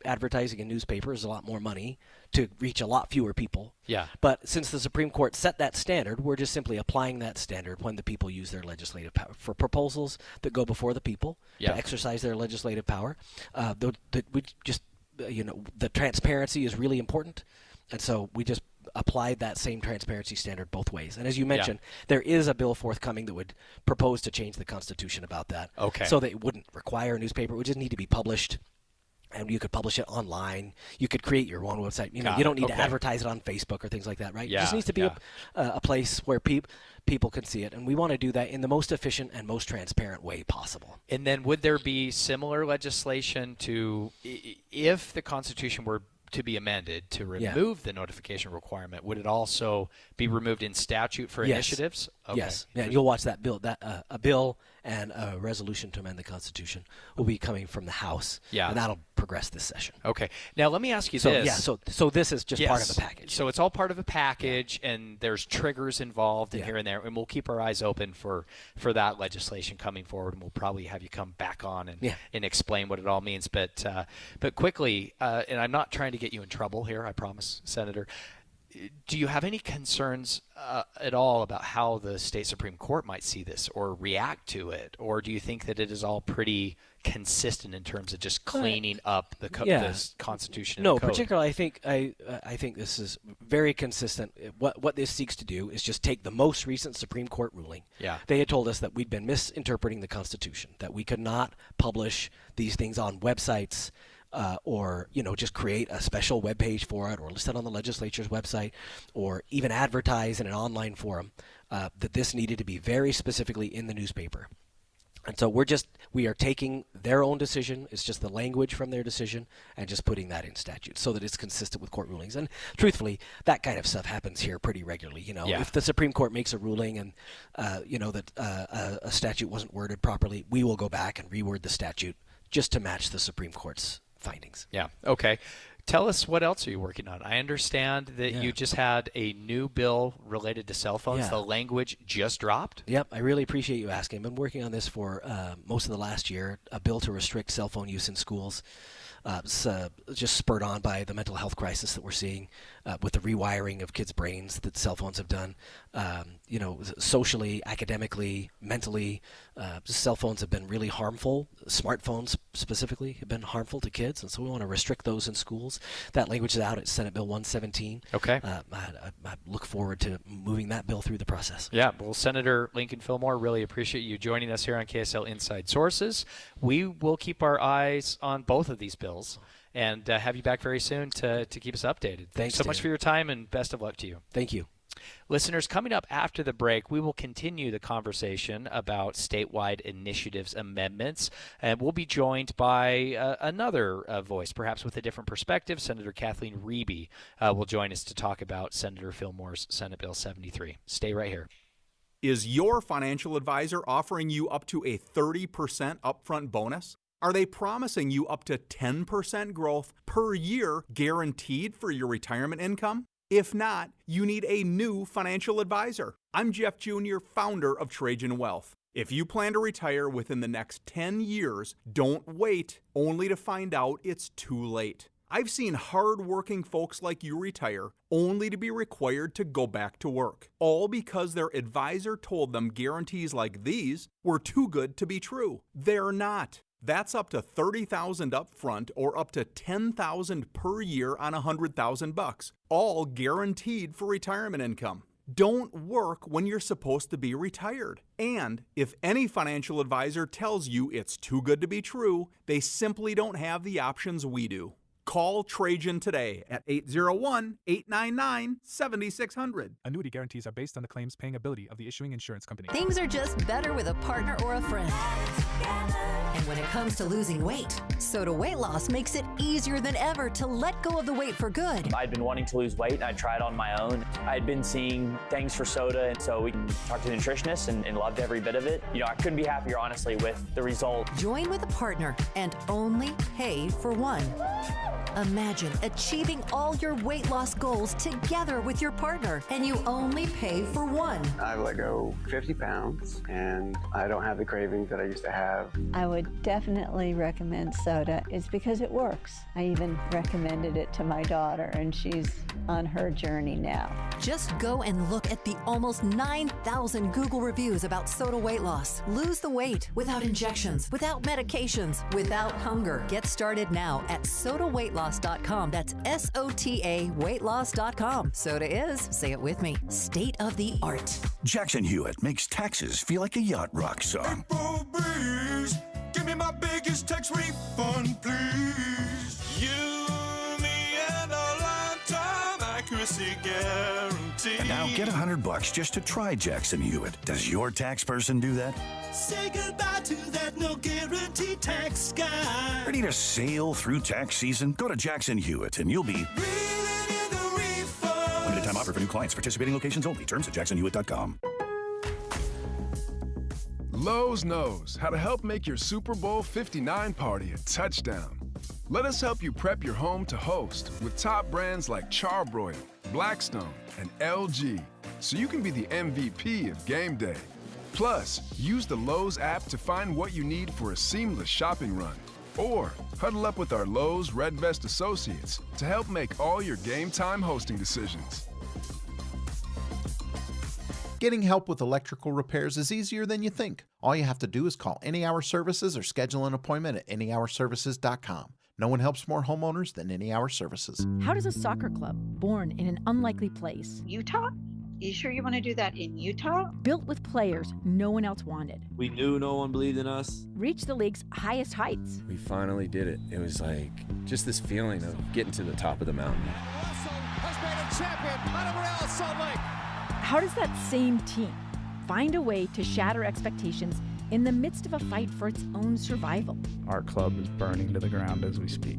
Speaker 21: advertising in newspapers is a lot more money to reach a lot fewer people.
Speaker 1: Yeah.
Speaker 21: But since the Supreme Court set that standard, we're just simply applying that standard when the people use their legislative power for proposals that go before the people to exercise their legislative power. We just, the transparency is really important, and so we just applied that same transparency standard both ways. And as you mentioned, there is a bill forthcoming that would propose to change the Constitution about that.
Speaker 1: Okay.
Speaker 21: So that it wouldn't require a newspaper. It would just need to be published. And you could publish it online. You could create your own website. You don't need to advertise it on Facebook or things like that, right?
Speaker 1: Yeah,
Speaker 21: it just needs to be a place where people can see it. And we want to do that in the most efficient and most transparent way possible.
Speaker 1: And then would there be similar legislation to, if the Constitution were to be amended to remove the notification requirement, would it also be removed in statute for initiatives? Okay.
Speaker 21: Yes. Yeah, you'll watch that bill. A bill and a resolution to amend the Constitution will be coming from the House.
Speaker 1: Yeah.
Speaker 21: And that'll progress this session.
Speaker 1: Okay. Now let me ask you
Speaker 21: this.
Speaker 1: Yeah.
Speaker 21: So this is just part of the package.
Speaker 1: So it's all part of a package, and there's triggers involved in here and there, and we'll keep our eyes open for that legislation coming forward, and we'll probably have you come back on and explain what it all means. But quickly, and I'm not trying to get you in trouble here, I promise, Senator. Do you have any concerns at all about how the state Supreme Court might see this or react to it? Or do you think that it is all pretty consistent in terms of just cleaning up the Constitution?
Speaker 21: No,
Speaker 1: and the code?
Speaker 21: particularly I think this is very consistent. What this seeks to do is just take the most recent Supreme Court ruling.
Speaker 1: Yeah.
Speaker 21: They had told us that we'd been misinterpreting the Constitution, that we could not publish these things on websites or just create a special web page for it or list it on the legislature's website or even advertise in an online forum, that this needed to be very specifically in the newspaper. And so we are taking their own decision, it's just the language from their decision, and just putting that in statute so that it's consistent with court rulings. And truthfully, that kind of stuff happens here pretty regularly. If the Supreme Court makes a ruling and that a statute wasn't worded properly, we will go back and reword the statute just to match the Supreme Court's findings.
Speaker 1: Yeah. Okay. Tell us, what else are you working on? I understand that you just had a new bill related to cell phones.
Speaker 21: Yeah.
Speaker 1: The language just dropped.
Speaker 21: Yep, I really appreciate you asking. I've been working on this for most of the last year, a bill to restrict cell phone use in schools. It's just spurred on by the mental health crisis that we're seeing with the rewiring of kids' brains that cell phones have done. Socially, academically, mentally, cell phones have been really harmful. Smartphones specifically have been harmful to kids, and so we want to restrict those in schools. That language is out at Senate Bill 117.
Speaker 1: Okay.
Speaker 21: I look forward to moving that bill through the process.
Speaker 1: Yeah, well, Senator Lincoln Fillmore, really appreciate you joining us here on KSL Inside Sources. We will keep our eyes on both of these bills and have you back very soon to keep us updated. Thanks so much for your time, and best of luck to you.
Speaker 21: Thank you.
Speaker 1: Listeners, coming up after the break, we will continue the conversation about statewide initiatives amendments, and we'll be joined by another voice, perhaps with a different perspective. Senator Kathleen Reeby will join us to talk about Senator Fillmore's Senate Bill 73. Stay right here.
Speaker 20: Is your financial advisor offering you up to a 30% upfront bonus? Are they promising you up to 10% growth per year guaranteed for your retirement income? If not, you need a new financial advisor. I'm Jeff Jr., founder of Trajan Wealth. If you plan to retire within the next 10 years, don't wait only to find out it's too late. I've seen hard-working folks like you retire only to be required to go back to work, all because their advisor told them guarantees like these were too good to be true. They're not. That's up to $30,000 up front or up to $10,000 per year on $100,000, all guaranteed for retirement income. Don't work when you're supposed to be retired. And if any financial advisor tells you it's too good to be true, they simply don't have the options we do. Call Trajan today at 801-899-7600.
Speaker 22: Annuity guarantees are based on the claims paying ability of the issuing insurance company.
Speaker 23: Things are just better with a partner or a friend. And when it comes to losing weight, Soda Weight Loss makes it easier than ever to let go of the weight for good.
Speaker 24: I'd been wanting to lose weight, and I tried on my own. I'd been seeing things for soda, and so we talked to the nutritionist and loved every bit of it. I couldn't be happier, honestly, with the result.
Speaker 23: Join with a partner and only pay for one. Imagine achieving all your weight loss goals together with your partner, and you only pay for one.
Speaker 25: I've let go 50 pounds, and I don't have the cravings that I used to have.
Speaker 26: I would definitely recommend soda. It's because it works. I even recommended it to my daughter, and she's on her journey now.
Speaker 23: Just go and look at the almost 9,000 Google reviews about soda weight loss. Lose the weight without injections, without medications, without hunger. Get started now at sodaweightloss.com. That's SOTA weightloss.com. Soda is, say it with me, state of the art.
Speaker 27: Jackson Hewitt makes taxes feel like a yacht rock song.
Speaker 28: Breeze, give me my biggest tax refund, please. You, me, and a lifetime accuracy guarantee.
Speaker 27: And now get $100 just to try Jackson Hewitt. Does your tax person do that?
Speaker 28: Say goodbye to that no guarantee tax guy.
Speaker 27: Ready to sail through tax season? Go to Jackson Hewitt and you'll be limited time offer for new clients. Participating locations only. Terms at jacksonhewitt.com.
Speaker 29: Lowe's knows how to help make your Super Bowl 59 party a touchdown. Let us help you prep your home to host with top brands like Charbroil, Blackstone, and LG, so you can be the MVP of game day. Plus, use the Lowe's app to find what you need for a seamless shopping run. Or huddle up with our Lowe's Red Vest associates to help make all your game time hosting decisions.
Speaker 30: Getting help with electrical repairs is easier than you think. All you have to do is call Any Hour Services or schedule an appointment at anyhourservices.com. No one helps more homeowners than Any Hour Services.
Speaker 31: How does a soccer club, born in an unlikely place,
Speaker 32: Utah? You sure you want to do that in Utah?
Speaker 31: built with players no one else wanted,
Speaker 33: We knew no one believed in us.
Speaker 31: reach the league's highest heights?
Speaker 34: We finally did it. It was like just this feeling of getting to the top of the mountain.
Speaker 31: How does that same team find a way to shatter expectations in the midst of a fight for its own survival?
Speaker 35: Our club is burning to the ground as we speak.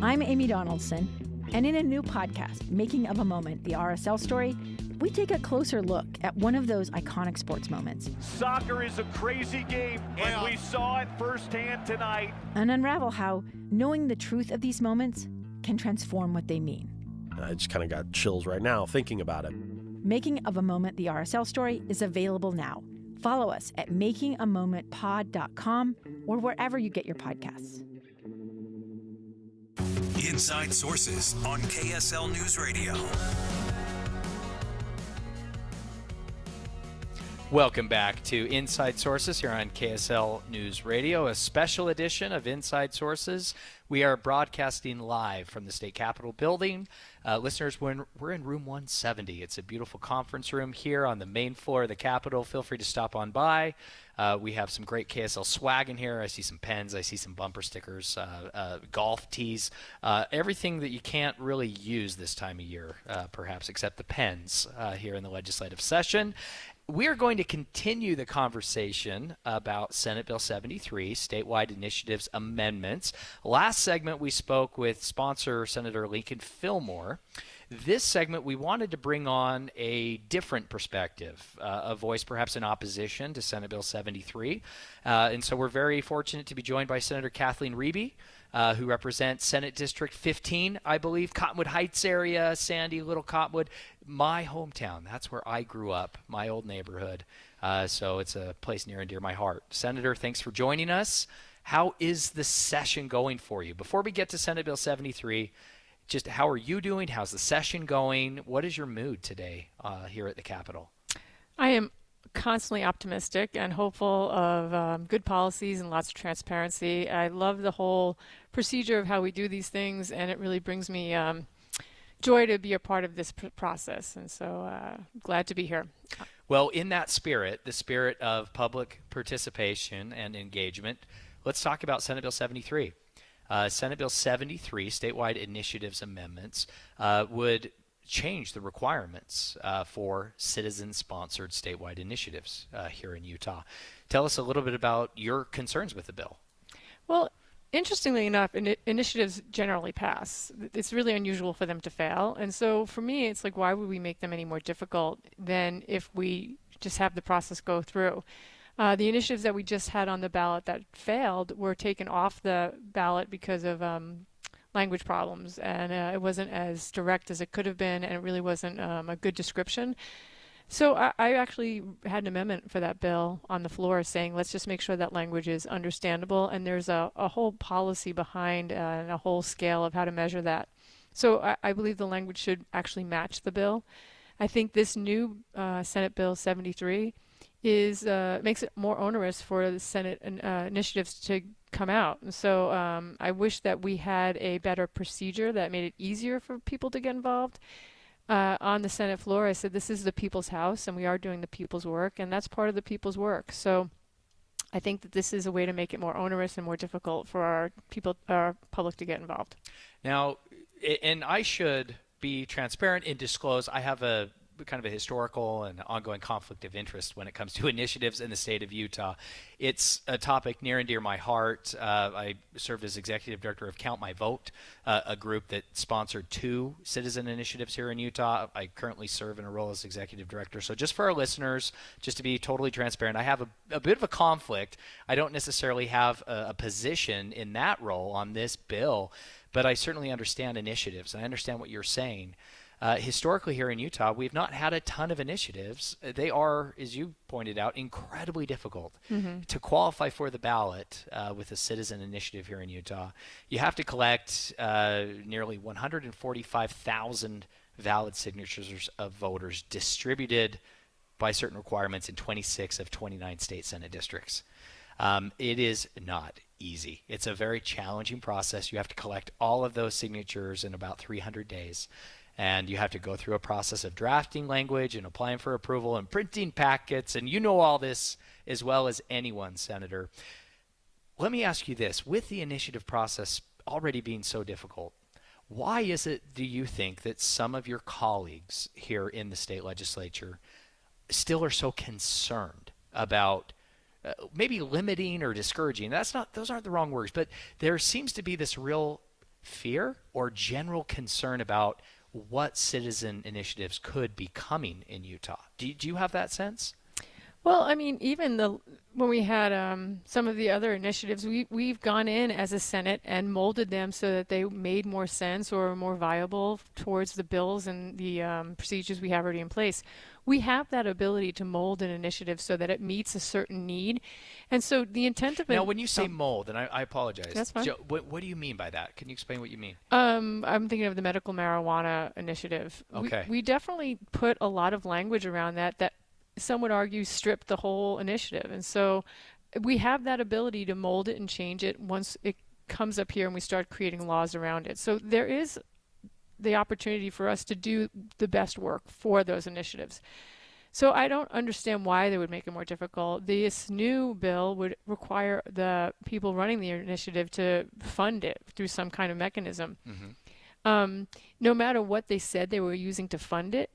Speaker 31: I'm Amy Donaldson, and in a new podcast, Making of a Moment, the RSL story, we take a closer look at one of those iconic sports moments
Speaker 36: Soccer is a crazy game, and we saw it firsthand tonight.
Speaker 31: and unravel how knowing the truth of these moments can transform what they mean.
Speaker 3: I just kind of got chills right now thinking about it.
Speaker 31: Making of a Moment, the RSL story, is available now. Follow us at makingamomentpod.com or wherever you get your podcasts.
Speaker 2: Inside Sources on KSL News Radio.
Speaker 1: Welcome back to Inside Sources here on KSL News Radio, a special edition of Inside Sources. We are broadcasting live from the State Capitol building. Listeners, we're in room 170. It's a beautiful conference room here on the main floor of the Capitol. Feel free to stop on by. We have some great KSL swag in here. I see some pens. I see some bumper stickers, golf tees, everything that you can't really use this time of year, perhaps, except the pens here in the legislative session. We are going to continue the conversation about Senate Bill 73, statewide initiatives amendments. Last segment, we spoke with sponsor Senator Lincoln Fillmore. This segment, we wanted to bring on a different perspective, a voice perhaps in opposition to Senate Bill 73. And so we're very fortunate to be joined by Senator Kathleen Reeby, who represents Senate District 15, I believe, Cottonwood Heights area, Sandy, Little Cottonwood, my hometown. That's where I grew up, my old neighborhood. So it's a place near and dear to my heart. Senator, thanks for joining us. How is the session going for you? Before we get to Senate Bill 73, just how are you doing? How's the session going? What is your mood today here at the Capitol?
Speaker 4: I am constantly optimistic and hopeful of good policies and lots of transparency. I love the whole procedure of how we do these things, and it really brings me joy to be a part of this process. And so glad to be here.
Speaker 1: Well, in that spirit, the spirit of public participation and engagement, let's talk about Senate Bill 73. Senate Bill 73, statewide initiatives amendments, would change the requirements for citizen-sponsored statewide initiatives here in Utah. Tell us a little bit about your concerns with the bill.
Speaker 4: Well, interestingly enough, initiatives generally pass. It's really unusual for them to fail. And so for me, it's like, why would we make them any more difficult than if we just have the process go through? The initiatives that we just had on the ballot that failed were taken off the ballot because of language problems, and it wasn't as direct as it could have been, and it really wasn't a good description. So I actually had an amendment for that bill on the floor saying, let's just make sure that language is understandable, and there's a whole policy behind and a whole scale of how to measure that. So I believe the language should actually match the bill. I think this new Senate Bill 73 makes it more onerous for the Senate initiatives to come out. And so I wish that we had a better procedure that made it easier for people to get involved. On the Senate floor, I said, this is the people's house, and we are doing the people's work, and that's part of the people's work. So I think that this is a way to make it more onerous and more difficult for our public to get involved.
Speaker 1: Now, and I should be transparent and disclose, I have a kind of a historical and ongoing conflict of interest when it comes to initiatives in the state of Utah. It's a topic near and dear to my heart. I served as executive director of Count My Vote, a group that sponsored 2 citizen initiatives here in Utah. I currently serve in a role as executive director. So just for our listeners, just to be totally transparent, I have a bit of a conflict. I don't necessarily have a position in that role on this bill, but I certainly understand initiatives, and I understand what you're saying. Historically here in Utah, we've not had a ton of initiatives. They are, as you pointed out, incredibly difficult to qualify for the ballot with a citizen initiative here in Utah. You have to collect nearly 145,000 valid signatures of voters distributed by certain requirements in 26 of 29 state Senate districts. It is not easy. It's a very challenging process. You have to collect all of those signatures in about 300 days. And you have to go through a process of drafting language and applying for approval and printing packets. And you know all this as well as anyone, Senator. Let me ask you this. With the initiative process already being so difficult, why is it, do you think, that some of your colleagues here in the state legislature still are so concerned about maybe limiting or discouraging? Those aren't the wrong words, but there seems to be this real fear or general concern about what citizen initiatives could be coming in Utah. Do you have that sense?
Speaker 4: Well, I mean, even when we had some of the other initiatives, we've gone in as a Senate and molded them so that they made more sense or were more viable towards the bills and the procedures we have already in place. We have that ability to mold an initiative so that it meets a certain need, and so the intent of it.
Speaker 1: Now, when you say mold, and I apologize,
Speaker 4: that's fine.
Speaker 1: What do you mean by that? Can you explain what you mean?
Speaker 4: I'm thinking of the medical marijuana initiative.
Speaker 1: Okay.
Speaker 4: We definitely put a lot of language around that some would argue stripped the whole initiative. And so we have that ability to mold it and change it once it comes up here and we start creating laws around it. So there is the opportunity for us to do the best work for those initiatives. So I don't understand why they would make it more difficult. This new bill would require the people running the initiative to fund it through some kind of mechanism.
Speaker 1: Mm-hmm.
Speaker 4: No matter what they said they were using to fund it,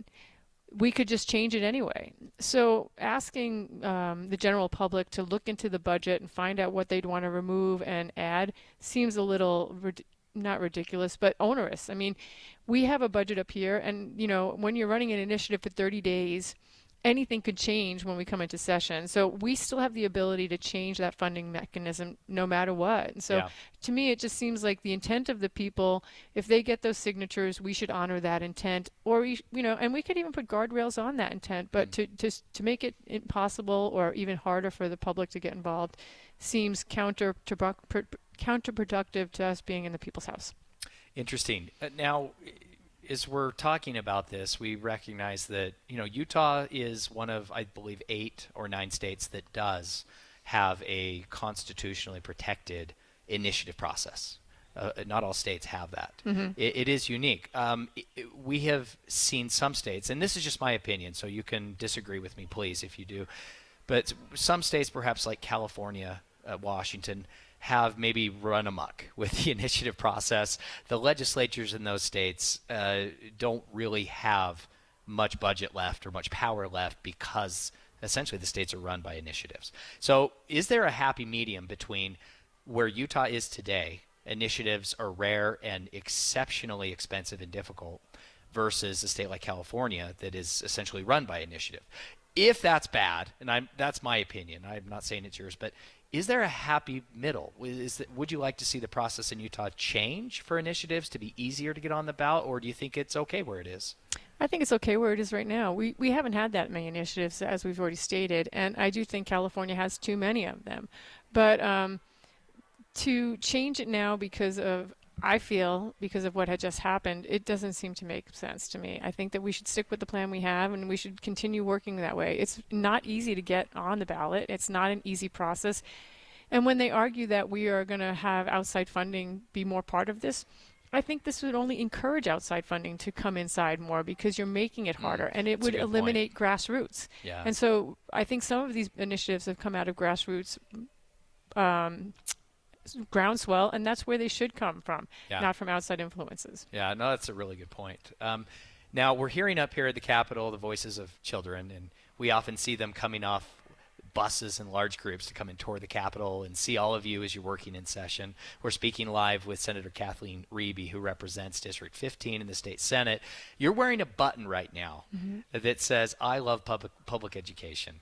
Speaker 4: we could just change it anyway. So asking the general public to look into the budget and find out what they'd want to remove and add seems a little not ridiculous, but onerous. I mean, we have a budget up here, and when you're running an initiative for 30 days, anything could change when we come into session. So we still have the ability to change that funding mechanism no matter what. And so to me, it just seems like the intent of the people, if they get those signatures, we should honor that intent. Or, and we could even put guardrails on that intent. But to make it impossible or even harder for the public to get involved seems counterproductive to us being in the people's house.
Speaker 1: Interesting. Now, as we're talking about this, we recognize that Utah is one of, I believe, 8 or 9 states that does have a constitutionally protected initiative process. Not all states have that.
Speaker 4: Mm-hmm.
Speaker 1: It is unique. We have seen some states, and this is just my opinion, so you can disagree with me, please, if you do. But some states, perhaps like California, Washington, have maybe run amok with the initiative process. The legislatures in those states don't really have much budget left or much power left because essentially the states are run by initiatives. So is there a happy medium between where Utah is today, initiatives are rare and exceptionally expensive and difficult, versus a state like California that is essentially run by initiative? If that's bad, and that's my opinion, I'm not saying it's yours, but is there a happy middle? Would you like to see the process in Utah change for initiatives to be easier to get on the ballot, or do you think it's okay where it is?
Speaker 4: I think it's okay where it is right now. We haven't had that many initiatives, as we've already stated, and I do think California has too many of them. But to change it now because of what had just happened, it doesn't seem to make sense to me. I think that we should stick with the plan we have, and we should continue working that way. It's not easy to get on the ballot. It's not an easy process. And when they argue that we are going to have outside funding be more part of this, I think this would only encourage outside funding to come inside more because you're making it harder, and it would eliminate grassroots.
Speaker 1: Yeah.
Speaker 4: And so I think some of these initiatives have come out of grassroots groundswell, and that's where they should come from, not from outside influences.
Speaker 1: Yeah, no, that's a really good point. Now, we're hearing up here at the Capitol the voices of children, and we often see them coming off buses in large groups to come and tour the Capitol and see all of you as you're working in session. We're speaking live with Senator Kathleen Reeby, who represents District 15 in the state Senate. You're wearing a button right now that says, "I love public education."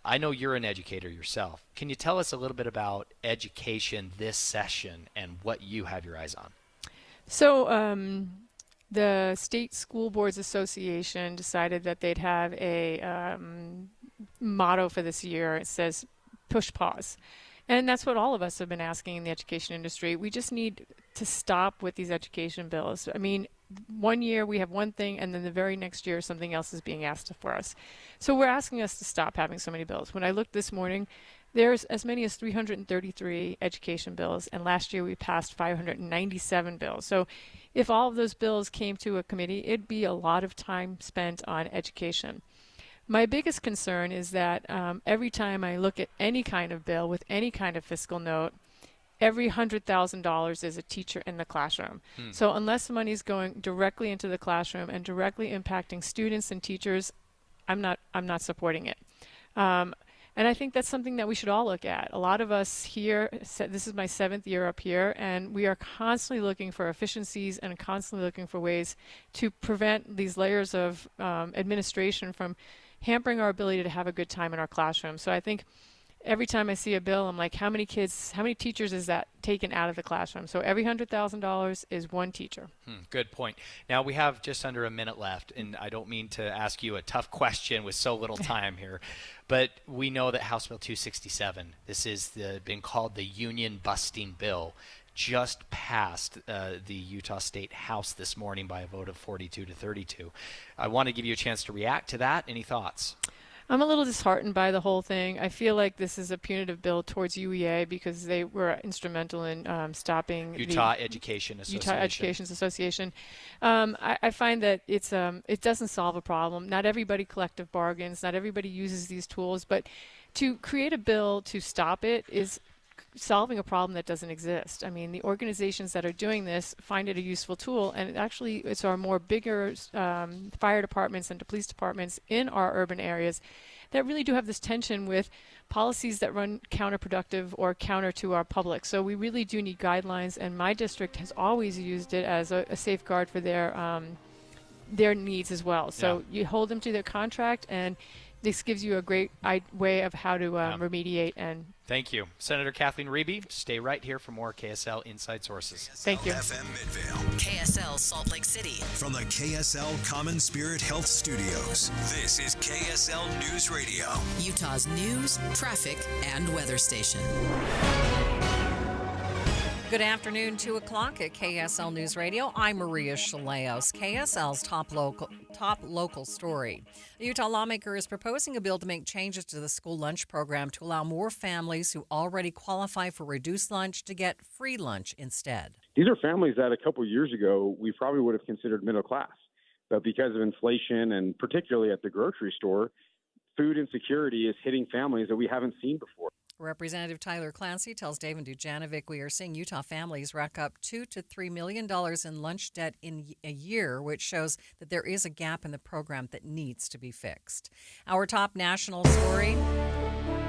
Speaker 1: I know you're an educator yourself. Can you tell us a little bit about education this session and what you have your eyes on?
Speaker 4: So the State School Boards Association decided that they'd have a motto for this year. It says, push pause. And that's what all of us have been asking in the education industry. We just need to stop with these education bills. I mean, one year we have one thing, and then the very next year something else is being asked for us. So we're asking us to stop having so many bills. When I looked this morning, there's as many as 333 education bills, and last year we passed 597 bills. So if all of those bills came to a committee, it'd be a lot of time spent on education. My biggest concern is that every time I look at any kind of bill with any kind of fiscal note, every $100,000 is a teacher in the classroom. So unless money is going directly into the classroom and directly impacting students and teachers, I'm not supporting it. And I think that's something that we should all look at. A lot of us here, this is my 7th year up here, and we are constantly looking for efficiencies and constantly looking for ways to prevent these layers of administration from hampering our ability to have a good time in our classroom. So I think every time I see a bill, I'm like, how many teachers is that taken out of the classroom? So every $100,000 is one teacher.
Speaker 1: Good point. Now we have just under a minute left, and I don't mean to ask you a tough question with so little time here, but we know that House Bill 267, this is been called the union busting bill, just passed the Utah State House this morning by a vote of 42-32. I want to give you a chance to react to that. Any thoughts?
Speaker 4: I'm a little disheartened by the whole thing. I feel like this is a punitive bill towards UEA because they were instrumental in stopping
Speaker 1: Utah Education
Speaker 4: Association. I find that it doesn't solve a problem. Not everybody collective bargains. Not everybody uses these tools. But to create a bill to stop it is solving a problem that doesn't exist. I mean, the organizations that are doing this find it a useful tool, and it's our more bigger fire departments and police departments in our urban areas that really do have this tension with policies that run counterproductive or counter to our public. So we really do need guidelines, and my district has always used it as a safeguard for their needs as well. So you hold them to their contract, and this gives you a great way of how to remediate. And
Speaker 1: thank you. Senator Kathleen Reeby, stay right here for more KSL Inside Sources.
Speaker 4: Thank you.
Speaker 2: FM Midvale.
Speaker 5: KSL Salt Lake City.
Speaker 2: From the KSL Common Spirit Health Studios, this is KSL News Radio.
Speaker 5: Utah's news, traffic, and weather station. Good afternoon, 2 o'clock at KSL News Radio. I'm Maria Chaleos. KSL's top local story. A Utah lawmaker is proposing a bill to make changes to the school lunch program to allow more families who already qualify for reduced lunch to get free lunch instead.
Speaker 6: These are families that a couple of years ago we probably would have considered middle class. But because of inflation and particularly at the grocery store, food insecurity is hitting families that we haven't seen before.
Speaker 5: Representative Tyler Clancy tells David Dujanovic we are seeing Utah families rack up $2 to $3 million in lunch debt in a year, which shows that there is a gap in the program that needs to be fixed. Our top national story.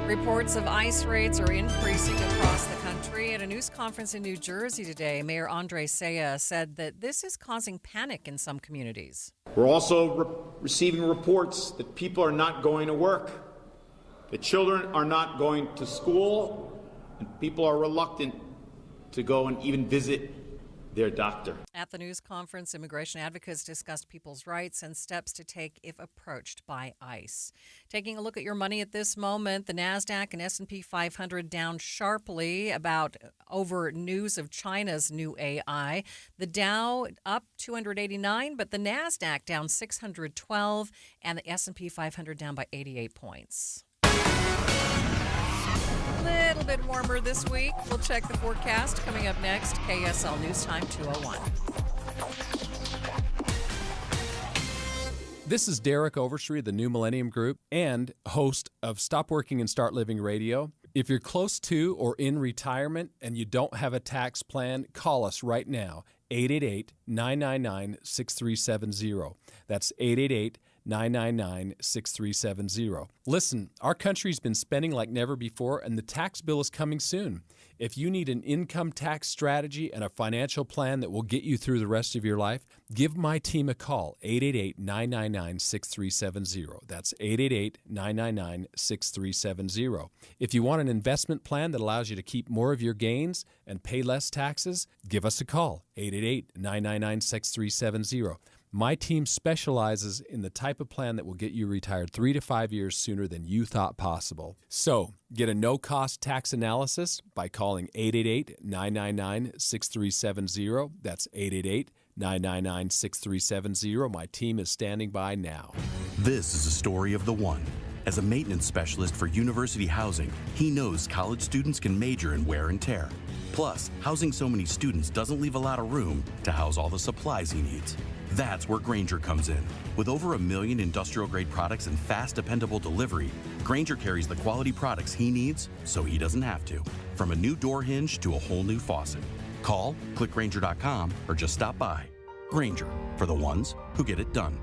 Speaker 5: Reports of ICE raids are increasing across the country. At a news conference in New Jersey today, Mayor Andre Saya said that this is causing panic in some communities.
Speaker 7: We're also receiving reports that people are not going to work. The children are not going to school, and people are reluctant to go and even visit their doctor.
Speaker 5: At the news conference, immigration advocates discussed people's rights and steps to take if approached by ICE. Taking a look at your money at this moment, the NASDAQ and S&P 500 down sharply over news of China's new AI. The Dow up 289, but the NASDAQ down 612, and the S&P 500 down by 88 points. A little bit warmer this week. We'll check the forecast coming up next. KSL News Time 2:01.
Speaker 8: This is Derek Overstreet of the New Millennium Group and host of Stop Working and Start Living Radio. If you're close to or in retirement and you don't have a tax plan, call us right now, 888-999-6370. That's 888-999-6370. Listen, our country's been spending like never before, and the tax bill is coming soon. If you need an income tax strategy and a financial plan that will get you through the rest of your life, give my team a call, 888-999-6370. That's 888-999-6370. If you want an investment plan that allows you to keep more of your gains and pay less taxes, give us a call, 888-999-6370. My team specializes in the type of plan that will get you retired 3 to 5 years sooner than you thought possible. So, get a no-cost tax analysis by calling 888-999-6370. That's 888-999-6370. My team is standing by now.
Speaker 27: This is a story of the one. As a maintenance specialist for university housing, he knows college students can major in wear and tear. Plus, housing so many students doesn't leave a lot of room to house all the supplies he needs. That's where Grainger comes in. With over 1 million industrial-grade products and fast, dependable delivery, Grainger carries the quality products he needs so he doesn't have to. From a new door hinge to a whole new faucet. Call, click Grainger.com, or just stop by. Grainger, for the ones who get it done.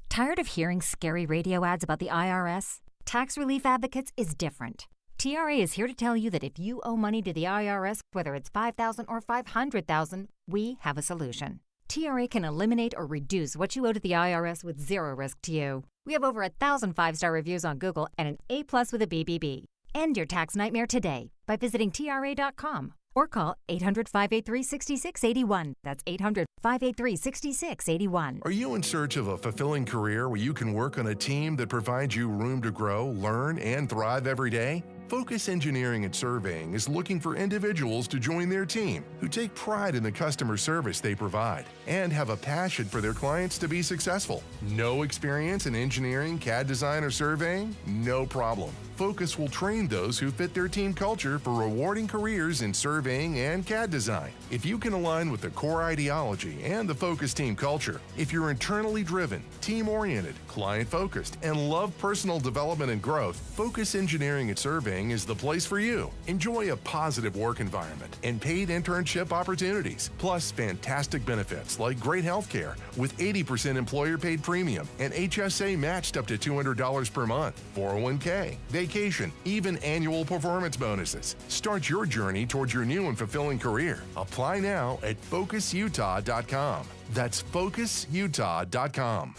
Speaker 9: Tired of hearing scary radio ads about the IRS? Tax Relief Advocates is different. TRA is here to tell you that if you owe money to the IRS, whether it's $5,000 or $500,000, we have a solution. TRA can eliminate or reduce what you owe to the IRS with zero risk to you. We have over 1,000 five-star reviews on Google and an A+ with a BBB. End your tax nightmare today by visiting TRA.com or call 800-583-6681. That's 800-583-6681.
Speaker 10: Are you in search of a fulfilling career where you can work on a team that provides you room to grow, learn, and thrive every day? Focus Engineering and Surveying is looking for individuals to join their team who take pride in the customer service they provide and have a passion for their clients to be successful. No experience in engineering, CAD design, or surveying? No problem. Focus will train those who fit their team culture for rewarding careers in surveying and CAD design. If you can align with the core ideology and the Focus team culture, if you're internally driven, team-oriented, client-focused, and love personal development and growth, Focus Engineering and Surveying is the place for you. Enjoy a positive work environment and paid internship opportunities, plus fantastic benefits like great health care with 80% employer-paid premium and HSA matched up to $200 per month, 401k, vacation, even annual performance bonuses. Start your journey towards your new and fulfilling career. Apply now at FocusUtah.com. That's FocusUtah.com.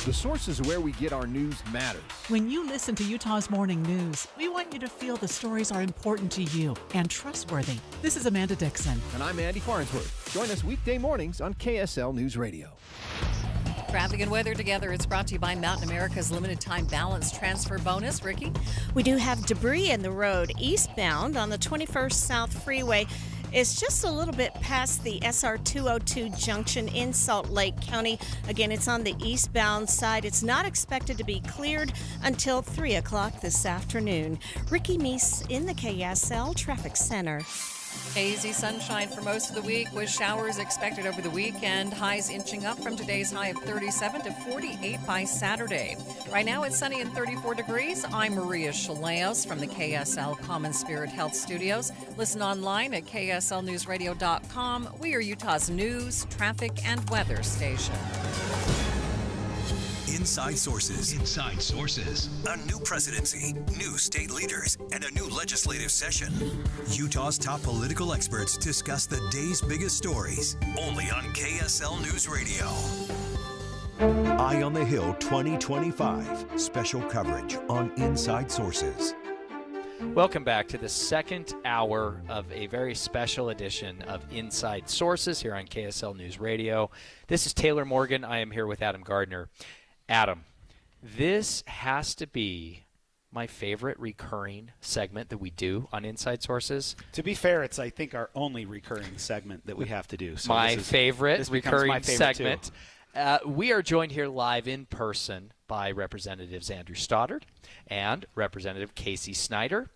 Speaker 11: The sources where we get our news matters.
Speaker 12: When you listen to Utah's Morning News, we want you to feel the stories are important to you and trustworthy. This is Amanda Dixon.
Speaker 11: And I'm Andy Farnsworth. Join us weekday mornings on KSL News Radio.
Speaker 5: Traffic and weather together. It's brought to you by Mountain America's limited time balance transfer bonus. Ricky?
Speaker 13: We do have debris in the road eastbound on the 21st South Freeway. It's just a little bit past the SR 202 junction in Salt Lake County. Again, it's on the eastbound side. It's not expected to be cleared until 3 o'clock this afternoon. Ricky Meese in the KSL Traffic Center.
Speaker 5: Hazy sunshine for most of the week with showers expected over the weekend. Highs inching up from today's high of 37 to 48 by Saturday. Right now it's sunny and 34 degrees. I'm Maria Chaleos from the KSL Common Spirit Health Studios. Listen online at kslnewsradio.com. We are Utah's news, traffic, and weather station.
Speaker 2: Inside Sources. Inside Sources. A new presidency, new state leaders, and a new legislative session. Utah's top political experts discuss the day's biggest stories. Only on KSL News Radio. Eye on the Hill 2025. Special coverage on Inside Sources.
Speaker 1: Welcome back to the second hour of a very special edition of Inside Sources here on KSL News Radio. This is Taylor Morgan. I am here with Adam Gardner. Adam, this has to be my favorite recurring segment that we do on Inside Sources.
Speaker 14: To be fair, it's, I think, our only recurring segment that we have to do. So
Speaker 1: my favorite recurring segment.
Speaker 14: Too.
Speaker 1: We are joined here live in person by Representatives Andrew Stoddard and Representative Casey Snyder,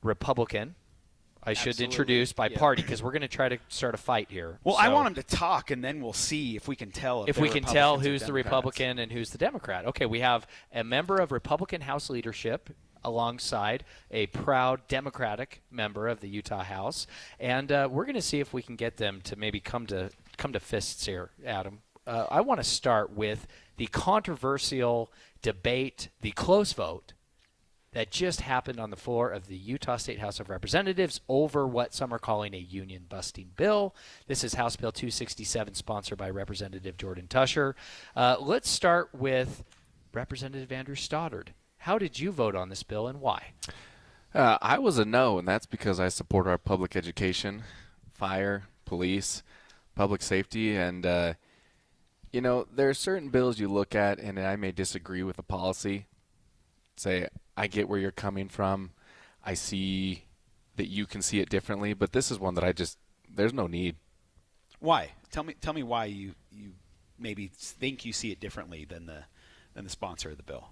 Speaker 1: Republican. I should introduce by party because we're going to try to start a fight here.
Speaker 14: Well, I want them to talk, and then we'll see if we can tell.
Speaker 1: If we can tell who's the Republican and who's the Democrat. Okay, we have a member of Republican House leadership alongside a proud Democratic member of the Utah House, and we're going to see if we can get them to maybe come to fists here, Adam. I want to start with the controversial debate, the close vote that just happened on the floor of the Utah State House of Representatives over what some are calling a union-busting bill. This is House Bill 267, sponsored by Representative Jordan Tusher. Let's start with Representative Andrew Stoddard. How did you vote on this bill and why?
Speaker 15: I was a no, and that's because I support our public education, fire, police, public safety, and, there are certain bills you look at, and I may disagree with the policy, say, I get where you're coming from. I see that you can see it differently, but this is one that there's no need.
Speaker 14: Why? Tell me why you maybe think you see it differently than the sponsor of the bill.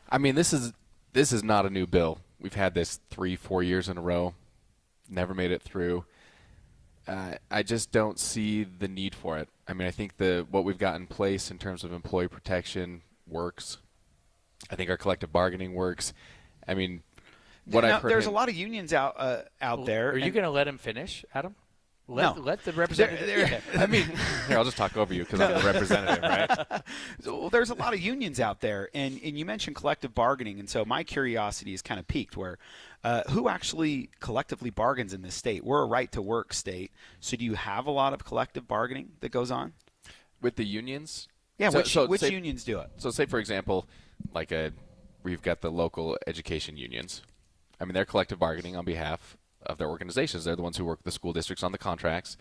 Speaker 15: I mean, this is not a new bill. We've had this 3-4 years in a row. Never made it through. I just don't see the need for it. I mean, I think what we've got in place in terms of employee protection works. I think our collective bargaining works. I mean, I've heard
Speaker 14: there's a lot of unions out there.
Speaker 1: Are you going to let him finish, Adam? Let the representative.
Speaker 15: Here, I'll just talk over you because I'm the representative, right?
Speaker 14: So, there's a lot of unions out there, and you mentioned collective bargaining, and so my curiosity is kind of piqued where who actually collectively bargains in this state? We're a right-to-work state, so do you have a lot of collective bargaining that goes on?
Speaker 15: With the unions,
Speaker 14: Yeah, which
Speaker 15: say,
Speaker 14: unions do it?
Speaker 15: So say, for example, we've got the local education unions. I mean, they're collective bargaining on behalf of their organizations. They're the ones who work with the school districts on the contracts.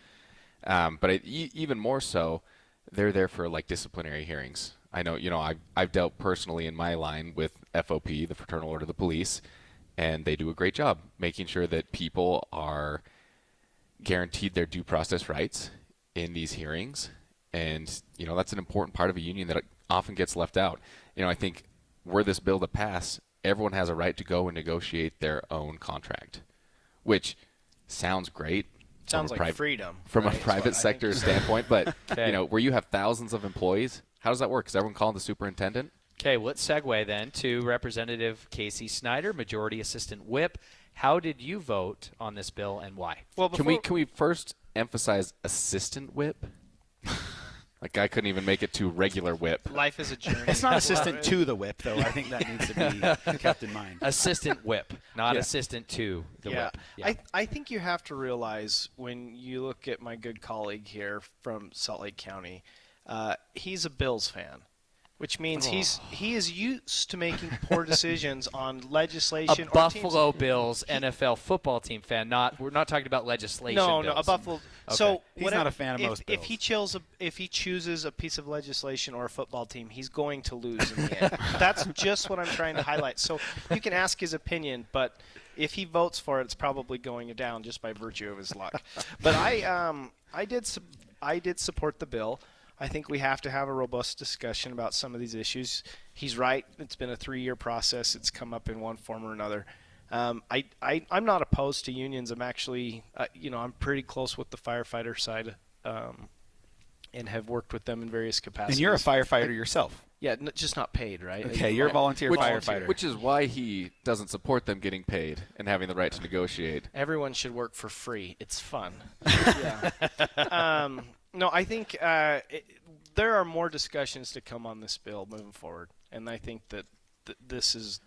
Speaker 15: But even more so, they're there for disciplinary hearings. I know, I've dealt personally in my line with FOP, the Fraternal Order of the Police, and they do a great job making sure that people are guaranteed their due process rights in these hearings. And, that's an important part of a union that often gets left out. I think were this bill to pass, everyone has a right to go and negotiate their own contract, which sounds great.
Speaker 16: Sounds like freedom.
Speaker 15: From a private sector standpoint, but, where you have thousands of employees, how does that work? Is everyone calling the superintendent?
Speaker 1: Okay, let's segue then to Representative Casey Snyder, Majority Assistant Whip. How did you vote on this bill and why?
Speaker 15: Well, can we first emphasize assistant whip? I couldn't even make it to regular whip.
Speaker 16: Life is a journey.
Speaker 14: It's not assistant to the whip, though. I think that needs to be kept in mind.
Speaker 1: Assistant whip, not assistant to the whip.
Speaker 16: Yeah. I think you have to realize when you look at my good colleague here from Salt Lake County, he's a Bills fan, which means he is used to making poor decisions on legislation.
Speaker 1: A Buffalo Bills NFL football team fan. We're not talking about legislation.
Speaker 16: No,
Speaker 1: bills.
Speaker 16: a Buffalo.
Speaker 1: Okay.
Speaker 16: So
Speaker 14: he's not a fan of most bills.
Speaker 16: If he chooses a piece of legislation or a football team, he's going to lose in the end. That's just what I'm trying to highlight. So you can ask his opinion, but if he votes for it, it's probably going down just by virtue of his luck. But I did support the bill. I think we have to have a robust discussion about some of these issues. He's right. It's been a 3-year process. It's come up in one form or another. I'm not opposed to unions. I'm actually, I'm pretty close with the firefighter side and have worked with them in various capacities.
Speaker 14: And you're a firefighter yourself.
Speaker 16: Yeah, just not paid, right?
Speaker 14: Okay, you're a volunteer firefighter.
Speaker 15: Which is why he doesn't support them getting paid and having the right to negotiate.
Speaker 16: Everyone should work for free. It's fun. Yeah. No, I think there are more discussions to come on this bill moving forward, and I think that this is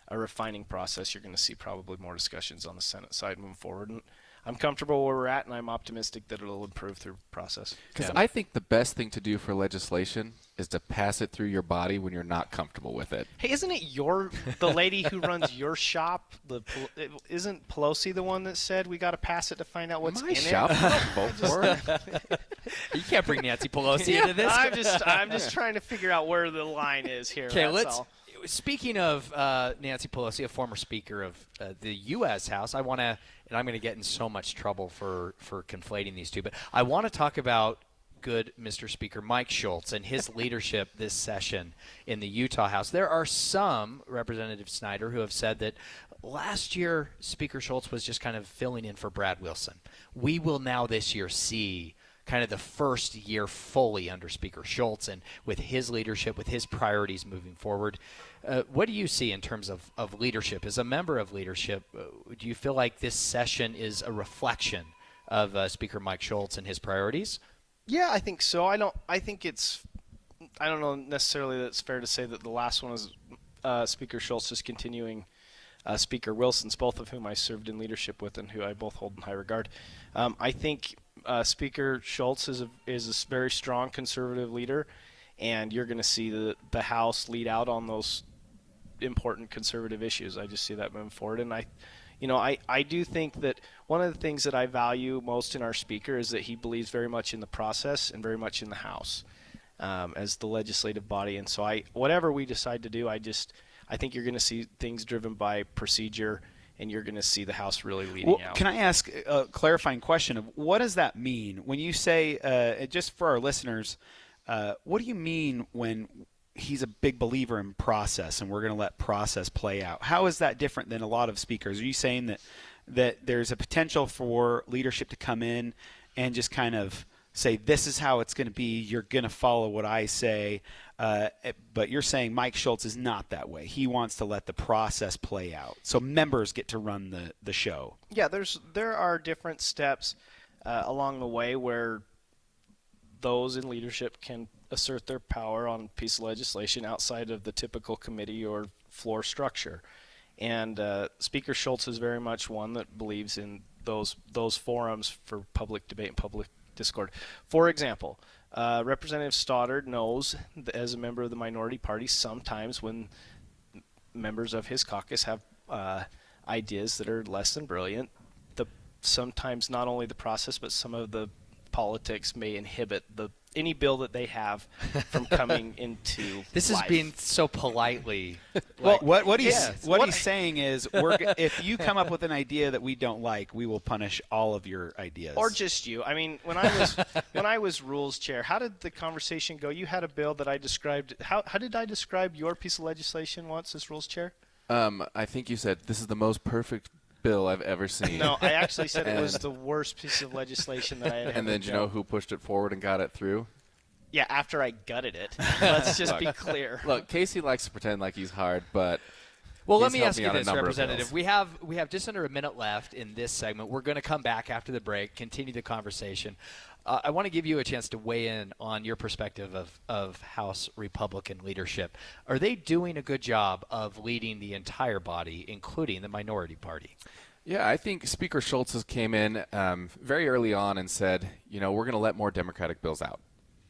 Speaker 16: a refining process. You're going to see probably more discussions on the Senate side moving forward, and I'm comfortable where we're at, and I'm optimistic that it'll improve through process.
Speaker 15: Because I think the best thing to do for legislation is to pass it through your body when you're not comfortable with it.
Speaker 16: Hey, isn't it the lady who runs your shop? Isn't Pelosi the one that said we got to pass it to find out what's
Speaker 15: My
Speaker 16: in
Speaker 15: shop?
Speaker 16: it?
Speaker 15: Vote for it.
Speaker 1: You can't bring Nancy Pelosi into this.
Speaker 16: I'm just trying to figure out where the line is here.
Speaker 1: Okay, speaking of Nancy Pelosi, a former Speaker of the U.S. House, I'm going to get in so much trouble for conflating these two, but I want to talk about good Mr. Speaker Mike Schultz and his leadership this session in the Utah House. There are some, Representative Snyder, who have said that last year Speaker Schultz was just kind of filling in for Brad Wilson. We will now this year see kind of the first year fully under Speaker Schultz and with his leadership, with his priorities moving forward. What do you see in terms of leadership? As a member of leadership, do you feel like this session is a reflection of Speaker Mike Schultz and his priorities?
Speaker 16: Yeah, I think so. I don't know necessarily that it's fair to say that the last one was Speaker Schultz just continuing Speaker Wilson's, both of whom I served in leadership with and who I both hold in high regard. I think Speaker Schultz is a very strong conservative leader, and you're going to see the House lead out on those important conservative issues. I just see that moving forward, and I do think that one of the things that I value most in our Speaker is that he believes very much in the process and very much in the House as the legislative body. And so whatever we decide to do, I think you're going to see things driven by procedure, and you're going to see the House really leading out.
Speaker 14: Can I ask a clarifying question of what does that mean when you say, just for our listeners, what do you mean when he's a big believer in process and we're going to let process play out? How is that different than a lot of speakers? Are you saying that there's a potential for leadership to come in and just kind of say, this is how it's going to be, you're going to follow what I say, but you're saying Mike Schultz is not that way. He wants to let the process play out. So members get to run the show.
Speaker 16: Yeah, there are different steps along the way where those in leadership can assert their power on a piece of legislation outside of the typical committee or floor structure. And Speaker Schultz is very much one that believes in those forums for public debate and public discord. For example, Representative Stoddard knows that as a member of the minority party, sometimes when members of his caucus have ideas that are less than brilliant, sometimes not only the process but some of the politics may inhibit any bill that they have from coming into
Speaker 1: This
Speaker 16: life.
Speaker 1: is being so politely.
Speaker 14: Well, what he's saying is, if you come up with an idea that we don't like, we will punish all of your ideas.
Speaker 16: Or just you. I mean, when I was rules chair, how did the conversation go? You had a bill that I described. How did I describe your piece of legislation once as rules chair?
Speaker 15: I think you said this is the most perfect bill I've ever seen.
Speaker 16: No, I actually said it was the worst piece of legislation that I had ever
Speaker 15: And then do you know who pushed it forward and got it through?
Speaker 16: Yeah, after I gutted it. Let's just be clear.
Speaker 15: Look, Casey likes to pretend like he's hard, but
Speaker 1: well, let
Speaker 15: he's
Speaker 1: me
Speaker 15: helped
Speaker 1: ask you
Speaker 15: on a
Speaker 1: this,
Speaker 15: number of
Speaker 1: Representative.
Speaker 15: bills.
Speaker 1: We have just under a minute left in this segment. We're going to come back after the break, continue the conversation. I want to give you a chance to weigh in on your perspective of House Republican leadership. Are they doing a good job of leading the entire body, including the minority party?
Speaker 15: Yeah, I think Speaker Schultz has came in very early on and said, we're going to let more Democratic bills out.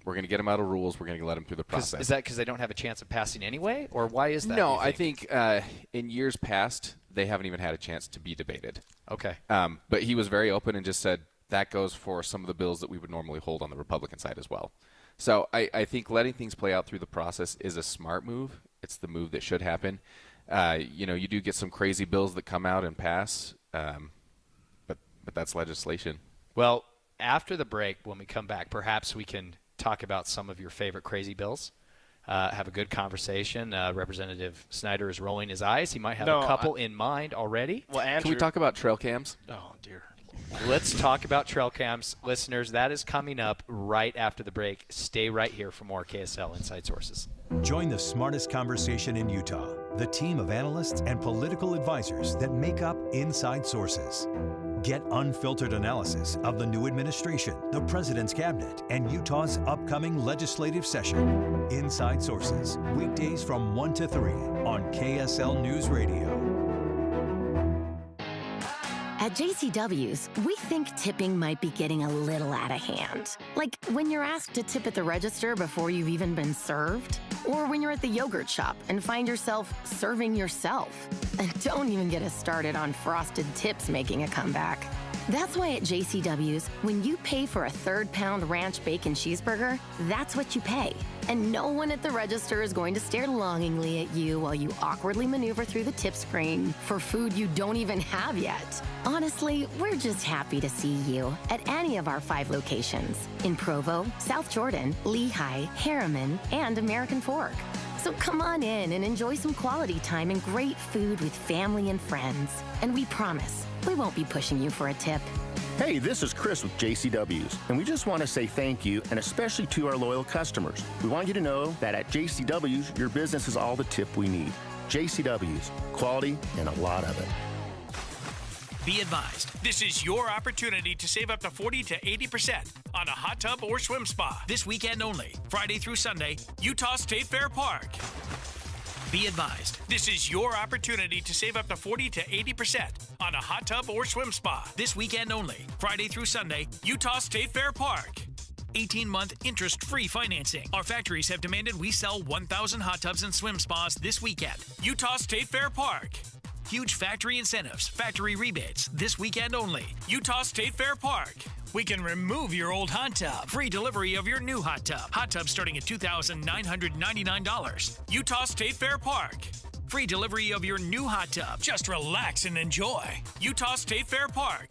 Speaker 15: We're going to get them out of rules. We're going to let them through the process.
Speaker 1: Is that because they don't have a chance of passing anyway, or why is that?
Speaker 15: No, I think in years past, they haven't even had a chance to be debated.
Speaker 1: Okay.
Speaker 15: But he was very open and just said that goes for some of the bills that we would normally hold on the Republican side as well. So I think letting things play out through the process is a smart move. It's the move that should happen. You do get some crazy bills that come out and pass, but that's legislation.
Speaker 1: Well, after the break, when we come back, perhaps we can talk about some of your favorite crazy bills. Have a good conversation. Representative Snyder is rolling his eyes. He might have a couple in mind already.
Speaker 16: Well, Andrew,
Speaker 15: can we talk about trail cams?
Speaker 16: Oh, dear.
Speaker 1: Let's talk about trail cams. Listeners, that is coming up right after the break. Stay right here for more KSL Inside Sources.
Speaker 2: Join the smartest conversation in Utah, the team of analysts and political advisors that make up Inside Sources. Get unfiltered analysis of the new administration, the president's cabinet, and Utah's upcoming legislative session. Inside Sources, weekdays from 1 to 3 on KSL News Radio.
Speaker 17: At JCW's, we think tipping might be getting a little out of hand. Like when you're asked to tip at the register before you've even been served, or when you're at the yogurt shop and find yourself serving yourself. And don't even get us started on frosted tips making a comeback. That's why at JCW's, when you pay for a 3rd-pound ranch bacon cheeseburger, that's what you pay. And no one at the register is going to stare longingly at you while you awkwardly maneuver through the tip screen for food you don't even have yet. Honestly, we're just happy to see you at any of our 5 locations in Provo, South Jordan, Lehigh, Harriman, and American Fork. So come on in and enjoy some quality time and great food with family and friends. And we promise, we won't be pushing you for a tip.
Speaker 18: Hey, this is Chris with JCW's, and we just want to say thank you, and especially to our loyal customers. We want you to know that at JCW's, your business is all the tip we need. JCW's, quality and a lot of it.
Speaker 19: Be advised, this is your opportunity to save up to 40 to 80% on a hot tub or swim spa this weekend only, Friday through Sunday, Utah State Fair Park. Be advised, this is your opportunity to save up to 40 to 80% on a hot tub or swim spa this weekend only, Friday through Sunday, Utah State Fair Park. 18-month interest-free financing. Our factories have demanded we sell 1,000 hot tubs and swim spas this weekend, Utah State Fair Park. Huge factory incentives, factory rebates, this weekend only, Utah State Fair Park. We can remove your old hot tub. Free delivery of your new hot tub. Hot tub starting at $2,999. Utah State Fair Park. Free delivery of your new hot tub. Just relax and enjoy. Utah State Fair Park.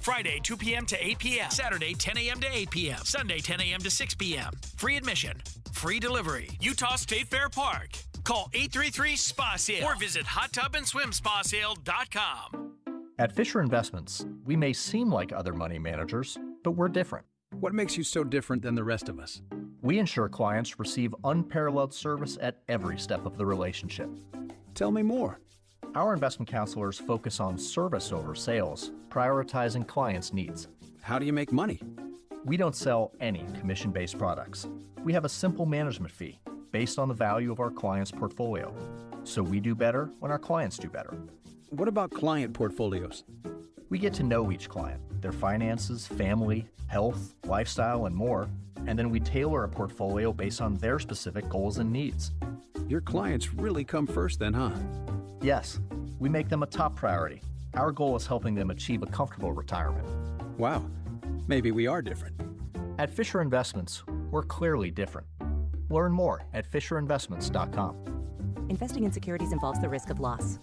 Speaker 19: Friday, 2 p.m. to 8 p.m. Saturday, 10 a.m. to 8 p.m. Sunday, 10 a.m. to 6 p.m. Free admission. Free delivery. Utah State Fair Park. Call 833-SPA-SALE or visit hottubandSwimSpaSale.com.
Speaker 20: At Fisher Investments, we may seem like other money managers, but we're different.
Speaker 21: What makes you so different than the rest of us?
Speaker 20: We ensure clients receive unparalleled service at every step of the relationship.
Speaker 21: Tell me more.
Speaker 20: Our investment counselors focus on service over sales, prioritizing clients' needs.
Speaker 21: How do you make money?
Speaker 20: We don't sell any commission-based products. We have a simple management fee based on the value of our clients' portfolio. So we do better when our clients do better.
Speaker 21: What about client portfolios?
Speaker 20: We get to know each client, their finances, family, health, lifestyle, and more, and then we tailor a portfolio based on their specific goals and needs.
Speaker 21: Your clients really come first then, huh?
Speaker 20: Yes, we make them a top priority. Our goal is helping them achieve a comfortable retirement.
Speaker 21: Wow, maybe we are different.
Speaker 20: At Fisher Investments, we're clearly different. Learn more at FisherInvestments.com.
Speaker 3: Investing in securities involves the risk of loss.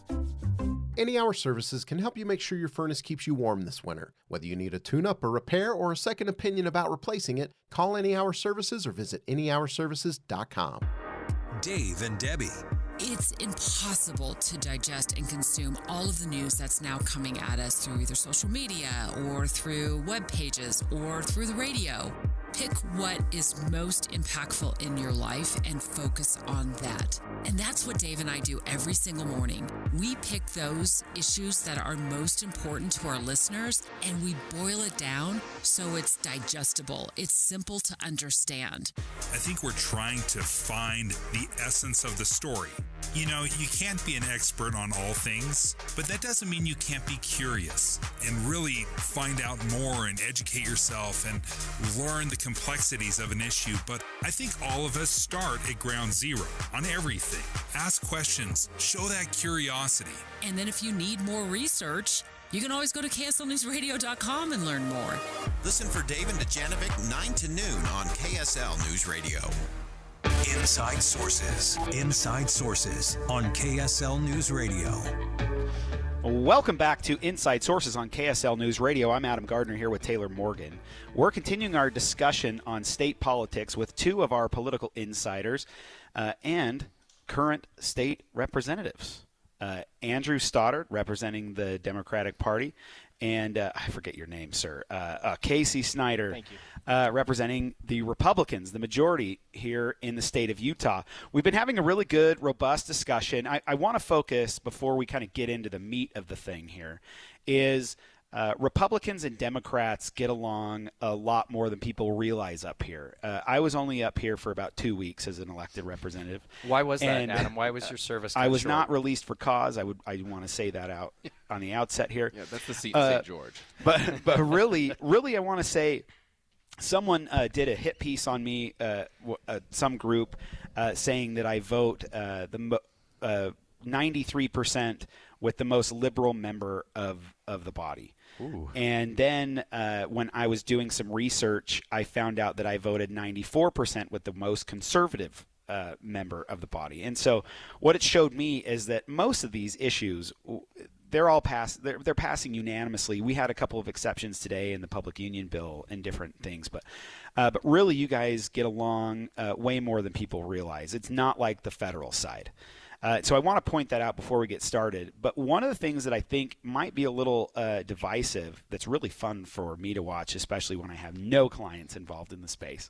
Speaker 4: Any Hour Services can help you make sure your furnace keeps you warm this winter. Whether you need a tune-up, a repair, or a second opinion about replacing it, call Any Hour Services or visit anyhourservices.com.
Speaker 2: Dave and Debbie.
Speaker 22: It's impossible to digest and consume all of the news that's now coming at us through either social media or through web pages or through the radio. Pick what is most impactful in your life and focus on that. And that's what Dave and I do every single morning. We pick those issues that are most important to our listeners and we boil it down so it's digestible. It's simple to understand.
Speaker 23: I think we're trying to find the essence of the story. You know, you can't be an expert on all things, but that doesn't mean you can't be curious and really find out more and educate yourself and learn the complexities of an issue. But I think all of us start at ground zero on everything. Ask questions, show that curiosity.
Speaker 22: And then if you need more research, you can always go to KSLNewsRadio.com and learn more.
Speaker 2: Listen for Dave and Dujanovic 9 to noon on KSL News Radio. Inside Sources. Inside Sources on KSL News Radio.
Speaker 14: Welcome back to Inside Sources on KSL News Radio. I'm Adam Gardner here with Taylor Morgan. We're continuing our discussion on state politics with two of our political insiders and current state representatives. Andrew Stoddard, representing the Democratic Party, and I forget your name, sir. Casey Snyder,
Speaker 16: Thank you.
Speaker 14: Representing the Republicans, the majority here in the state of Utah. We've been having a really good, robust discussion. I want to focus, before we kind of get into the meat of the thing here, is Republicans and Democrats get along a lot more than people realize up here. I was only up here for about 2 weeks as an elected representative.
Speaker 1: Why was that, Adam? Why was your service cut
Speaker 14: I was
Speaker 1: short?
Speaker 14: not released for cause. I want to say that out on the outset here.
Speaker 15: Yeah, that's the seat in St. George.
Speaker 14: But really, I want to say someone did a hit piece on me, some group, saying that I vote 93% with the most liberal member of the body.
Speaker 15: Ooh.
Speaker 14: And then when I was doing some research, I found out that I voted 94% with the most conservative member of the body. And so what it showed me is that most of these issues, they're all they're passing unanimously. We had a couple of exceptions today in the public union bill and different things, but really you guys get along way more than people realize. It's not like the federal side. So I want to point that out before we get started. But one of the things that I think might be a little divisive that's really fun for me to watch, especially when I have no clients involved in the space,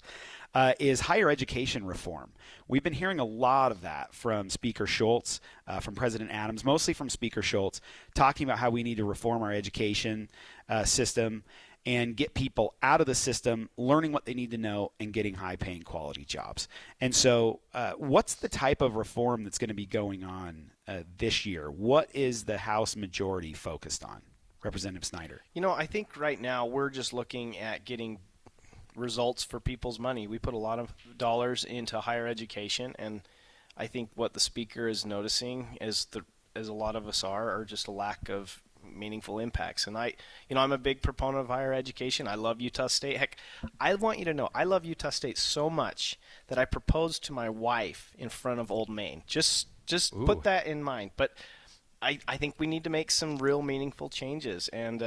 Speaker 14: is higher education reform. We've been hearing a lot of that from Speaker Schultz, from President Adams, mostly from Speaker Schultz, talking about how we need to reform our education system and get people out of the system, learning what they need to know, and getting high-paying quality jobs. And so what's the type of reform that's going to be going on this year? What is the House majority focused on? Representative Snyder.
Speaker 16: You know, I think right now we're just looking at getting results for people's money. We put a lot of dollars into higher education, and I think what the Speaker is noticing, as a lot of us are just a lack of meaningful impacts. And I'm a big proponent of higher education. I love Utah State. Heck, I want you to know I love Utah State so much that I proposed to my wife in front of Old Main. Just put that in mind. But I think we need to make some real meaningful changes, and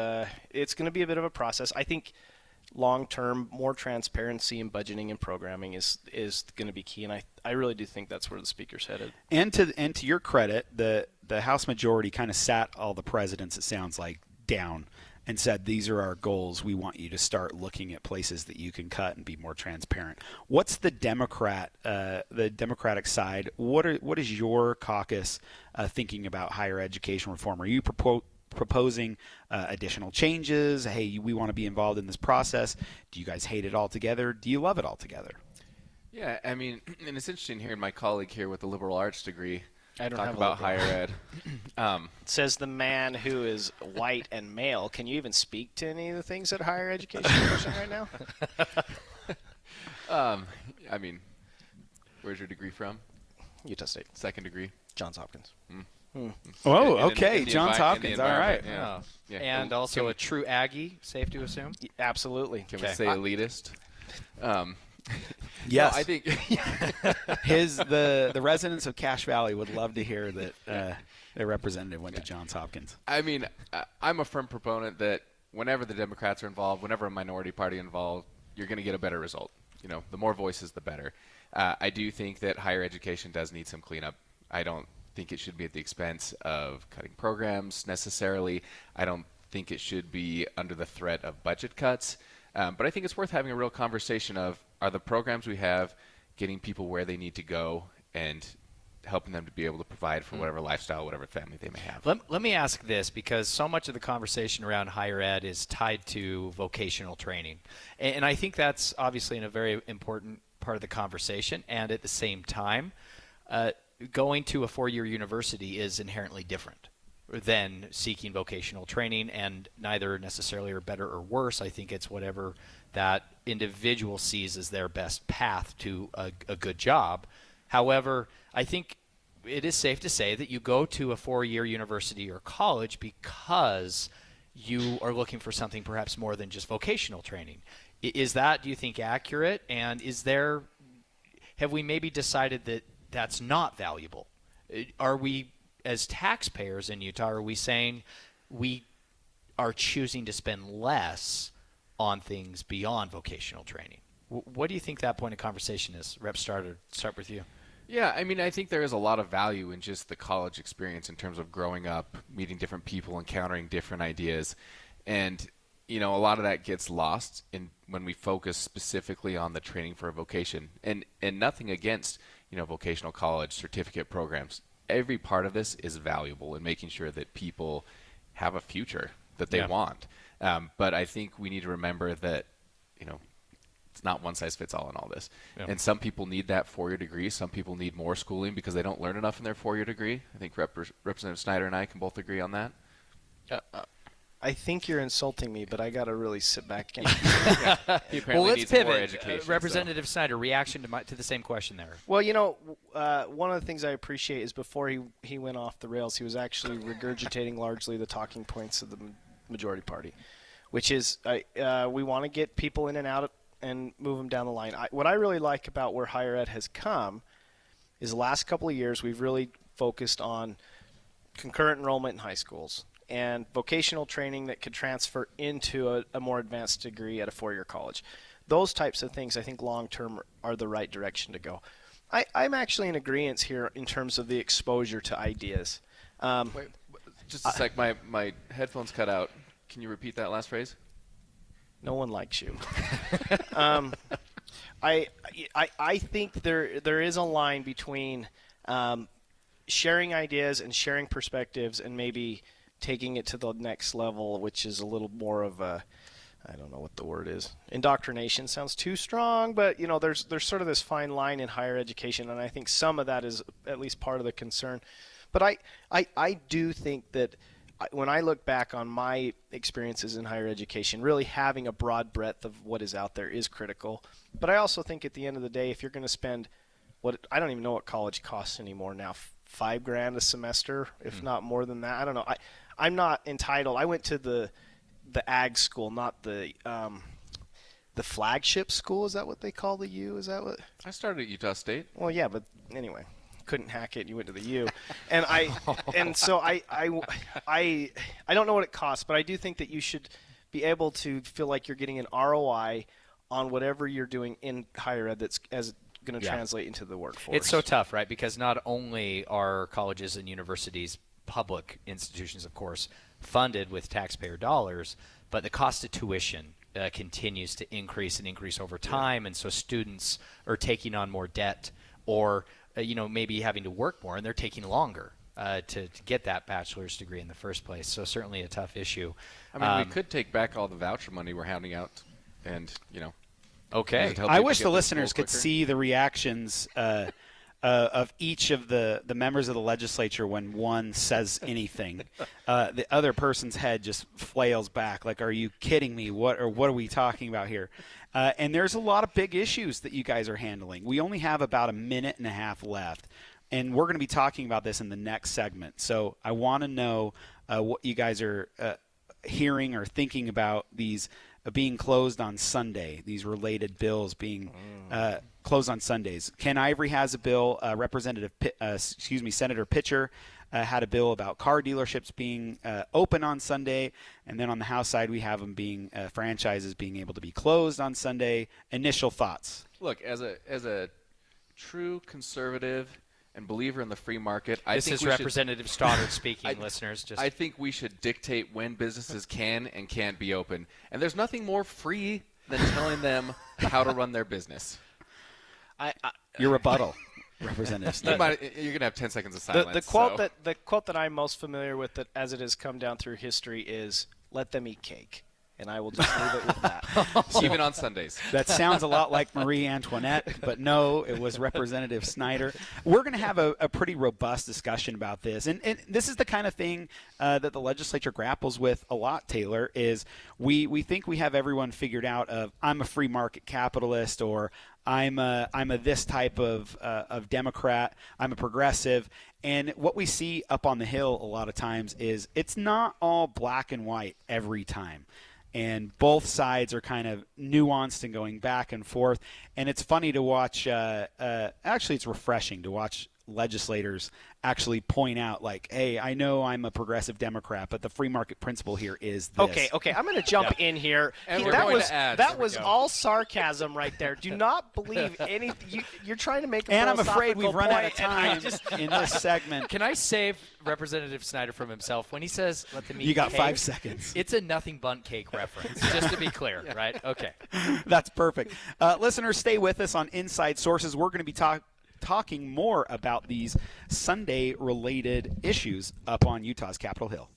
Speaker 16: it's going to be a bit of a process. I think long-term, more transparency in budgeting and programming is going to be key, and I really do think that's where the Speaker's headed.
Speaker 14: And to your credit, the House majority kind of sat all the presidents, it sounds like, down and said, these are our goals. We want you to start looking at places that you can cut and be more transparent. What's the Democratic side? What is your caucus thinking about higher education reform? Are you proposing additional changes? Hey, we want to be involved in this process. Do you guys hate it altogether? Do you love it altogether?
Speaker 15: Yeah, I mean, and it's interesting hearing my colleague here with the liberal arts degree
Speaker 16: I don't
Speaker 15: talk
Speaker 16: have a
Speaker 15: about
Speaker 16: logo.
Speaker 15: higher ed.
Speaker 16: Says the man who is white and male. Can you even speak to any of the things that higher education are pushing right now?
Speaker 15: I mean, where's your degree from?
Speaker 16: Utah State.
Speaker 15: Second degree.
Speaker 16: Johns Hopkins.
Speaker 14: Oh, okay. Johns Hopkins. All right.
Speaker 15: Yeah.
Speaker 1: And also a true Aggie, safe to assume?
Speaker 16: Absolutely.
Speaker 15: Can we say elitist?
Speaker 14: Yes.
Speaker 15: No, I think
Speaker 14: the residents of Cache Valley would love to hear that their representative went to Johns Hopkins.
Speaker 15: I mean, I'm a firm proponent that whenever the Democrats are involved, whenever a minority party involved, you're going to get a better result. The more voices, the better. I do think that higher education does need some cleanup. I don't think it should be at the expense of cutting programs necessarily. I don't think it should be under the threat of budget cuts. But I think it's worth having a real conversation of, are the programs we have getting people where they need to go and helping them to be able to provide for whatever lifestyle, whatever family they may have.
Speaker 1: Let me ask this, because so much of the conversation around higher ed is tied to vocational training. And I think that's obviously a very important part of the conversation. And at the same time, going to a four-year university is inherently different than seeking vocational training, and neither necessarily are better or worse. I think it's whatever that individual sees as their best path to a good job. However, I think it is safe to say that you go to a four-year university or college because you are looking for something perhaps more than just vocational training. Is that, do you think, accurate? And have we maybe decided that that's not valuable? Are we, as taxpayers in Utah, are we saying we are choosing to spend less on things beyond vocational training? What do you think that point of conversation is? Rep Starter, start with you.
Speaker 15: Yeah, I mean, I think there is a lot of value in just the college experience in terms of growing up, meeting different people, encountering different ideas. And, a lot of that gets lost when we focus specifically on the training for a vocation. And nothing against, vocational college, certificate programs. Every part of this is valuable in making sure that people have a future that they want. But I think we need to remember that, it's not one size fits all in all this. Yeah. And some people need that four-year degree. Some people need more schooling because they don't learn enough in their four-year degree. I think Representative Snyder and I can both agree on that.
Speaker 16: I think you're insulting me, but I got to really sit back and
Speaker 1: well, let's pivot. Representative Snyder, reaction to the same question there.
Speaker 16: Well, one of the things I appreciate is before he went off the rails, he was actually regurgitating largely the talking points of the majority party, which is we want to get people in and out and move them down the line. What I really like about where higher ed has come is the last couple of years we've really focused on concurrent enrollment in high schools and vocational training that could transfer into a more advanced degree at a four-year college. Those types of things I think long-term are the right direction to go. I'm actually in agreement here in terms of the exposure to ideas.
Speaker 15: Wait, just a sec. My headphones cut out. Can you repeat that last phrase?
Speaker 16: No one likes you. I think there is a line between sharing ideas and sharing perspectives and maybe taking it to the next level, which is a little more of a, I don't know what the word is. Indoctrination sounds too strong, but there's sort of this fine line in higher education, and I think some of that is at least part of the concern. But I do think that when I look back on my experiences in higher education, really having a broad breadth of what is out there is critical. But I also think at the end of the day, if you're going to spend I don't even know what college costs anymore now, $5,000 a semester, if not more than that. I don't know. I'm not entitled. I went to the ag school, not the flagship school. Is that what they call the U? Is that what?
Speaker 15: I started at Utah State.
Speaker 16: Well, yeah, but anyway. Couldn't hack it. You went to the U, and so I don't know what it costs, but I do think that you should be able to feel like you're getting an ROI on whatever you're doing in higher ed that's going to translate into the workforce.
Speaker 1: It's so tough, right? Because not only are colleges and universities public institutions, of course, funded with taxpayer dollars, but the cost of tuition continues to increase and increase over time, and so students are taking on more debt or maybe having to work more, and they're taking longer to get that bachelor's degree in the first place. So certainly a tough issue.
Speaker 15: I mean, we could take back all the voucher money we're handing out, and
Speaker 1: Okay.
Speaker 14: I wish the listeners could see the reactions of each of the members of the legislature when one says anything. The other person's head just flails back like, are you kidding me? What are we talking about here? And there's a lot of big issues that you guys are handling. We only have about a minute and a half left, and we're going to be talking about this in the next segment. So I want to know what you guys are hearing or thinking about these being closed on Sunday, these related bills being closed on Sundays. Ken Ivory has a bill. Senator Pitcher had a bill about car dealerships being open on Sunday. And then on the House side, we have them being franchises being able to be closed on Sunday. Initial thoughts?
Speaker 15: Look, as a true conservative and believer in the free market,
Speaker 1: this is Representative Stoddard speaking, listeners.
Speaker 15: I think we should dictate when businesses can and can't be open. And there's nothing more free than telling them how to run their business.
Speaker 14: Your rebuttal, Representative Stoddard.
Speaker 15: You're going to have 10 seconds of silence.
Speaker 16: The quote that I'm most familiar with, that as it has come down through history, is "Let them eat cake." And I will just leave it with that.
Speaker 15: Even on Sundays.
Speaker 14: That sounds a lot like Marie Antoinette, but no, it was Representative Snyder. We're going to have a pretty robust discussion about this. And this is the kind of thing that the legislature grapples with a lot, Taylor, is we think we have everyone figured out of, I'm a free market capitalist, or I'm a this type of Democrat, I'm a progressive. And what we see up on the Hill a lot of times is it's not all black and white every time. And both sides are kind of nuanced and going back and forth. And it's funny to watch. Actually, it's refreshing to watch legislators actually point out, like, hey, I know I'm a progressive Democrat, but the free market principle here is this.
Speaker 16: Okay, I'm going to jump in here.
Speaker 15: And
Speaker 16: that was all sarcasm right there. Do not believe anything. You're trying to make a
Speaker 14: and I'm
Speaker 16: philosophical
Speaker 14: afraid we've run out of
Speaker 16: point,
Speaker 14: time in this segment.
Speaker 1: Can I save Representative Snyder from himself when he says, let them eat
Speaker 14: You got
Speaker 1: cake?
Speaker 14: 5 seconds.
Speaker 1: It's a nothing bundt cake reference, just to be clear, right? Okay.
Speaker 14: That's perfect. Listeners, stay with us on Inside Sources. We're going to be talking more about these Sunday-related issues up on Utah's Capitol Hill.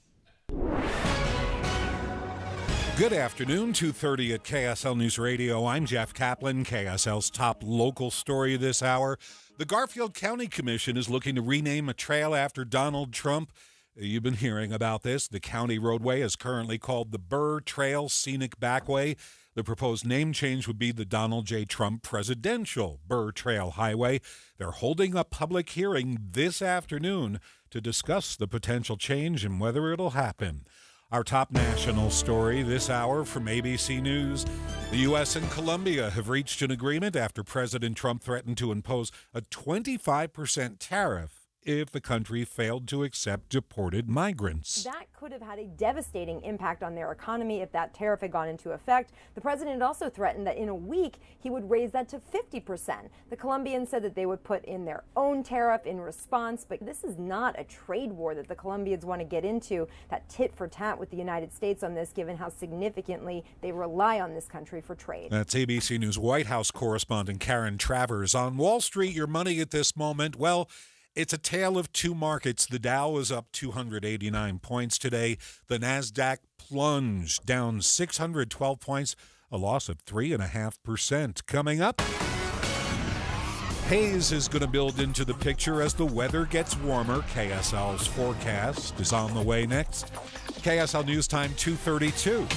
Speaker 6: Good afternoon, 2:30 at KSL News Radio. I'm Jeff Caplan. KSL's top local story this hour. The Garfield County Commission is looking to rename a trail after Donald Trump. You've been hearing about this. The county roadway is currently called the Burr Trail Scenic Backway. The proposed name change would be the Donald J. Trump Presidential Burr Trail Highway. They're holding a public hearing this afternoon to discuss the potential change and whether it'll happen. Our top national story this hour from ABC News. The U.S. and Colombia have reached an agreement after President Trump threatened to impose a 25% tariff if the country failed to accept deported migrants.
Speaker 7: That could have had a devastating impact on their economy if that tariff had gone into effect. The president also threatened that in a week he would raise that to 50%. The Colombians said that they would put in their own tariff in response, but this is not a trade war that the Colombians want to get into, that tit for tat with the United States on this, given how significantly they rely on this country for trade.
Speaker 6: That's ABC News White House correspondent Karen Travers. On Wall Street, your money at this moment, well, it's a tale of two markets. The Dow is up 289 points today. The Nasdaq plunged down 612 points, a loss of 3.5%. Coming up, haze is going to build into the picture as the weather gets warmer. KSL's forecast is on the way next. KSL News Time 2:32.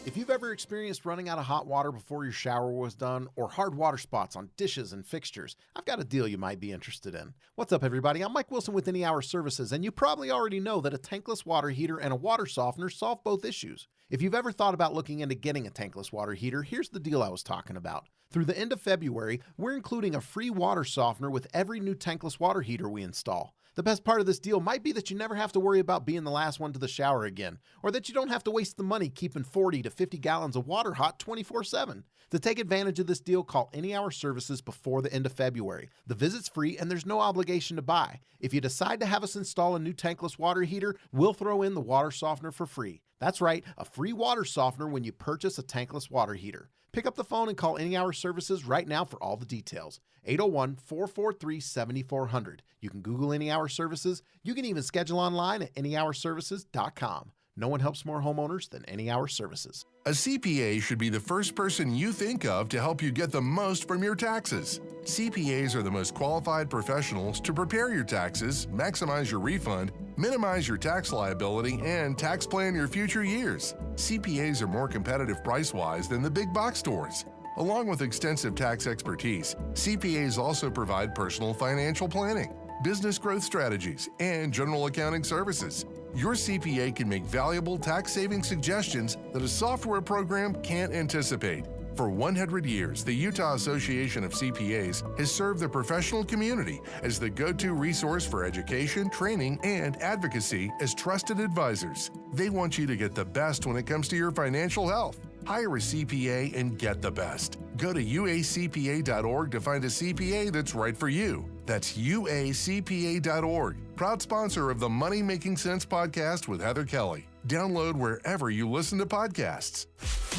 Speaker 4: If you've ever experienced running out of hot water before your shower was done, or hard water spots on dishes and fixtures, I've got a deal you might be interested in. What's up, everybody? I'm Mike Wilson with Any Hour Services, and you probably already know that a tankless water heater and a water softener solve both issues. If you've ever thought about looking into getting a tankless water heater, here's the deal I was talking about. Through the end of February, we're including a free water softener with every new tankless water heater we install. The best part of this deal might be that you never have to worry about being the last one to the shower again, or that you don't have to waste the money keeping 40 to 50 gallons of water hot 24/7. To take advantage of this deal, call Any Hour Services before the end of February. The visit's free and there's no obligation to buy. If you decide to have us install a new tankless water heater, we'll throw in the water softener for free. That's right, a free water softener when you purchase a tankless water heater. Pick up the phone and call Any Hour Services right now for all the details. 801-443-7400. You can Google Any Hour Services. You can even schedule online at anyhourservices.com. No one helps more homeowners than Any Hour Services.
Speaker 8: A CPA should be the first person you think of to help you get the most from your taxes. CPAs are the most qualified professionals to prepare your taxes, maximize your refund, minimize your tax liability, and tax plan your future years. CPAs are more competitive price-wise than the big box stores. Along with extensive tax expertise, CPAs also provide personal financial planning, business growth strategies, and general accounting services. Your CPA can make valuable tax-saving suggestions that a software program can't anticipate. For 100 years, the Utah Association of CPAs has served the professional community as the go-to resource for education, training, and advocacy as trusted advisors. They want you to get the best when it comes to your financial health. Hire a CPA and get the best. Go to uacpa.org to find a CPA that's right for you. That's uacpa.org. Proud sponsor of the Money Making Sense podcast with Heather Kelly. Download wherever you listen to podcasts.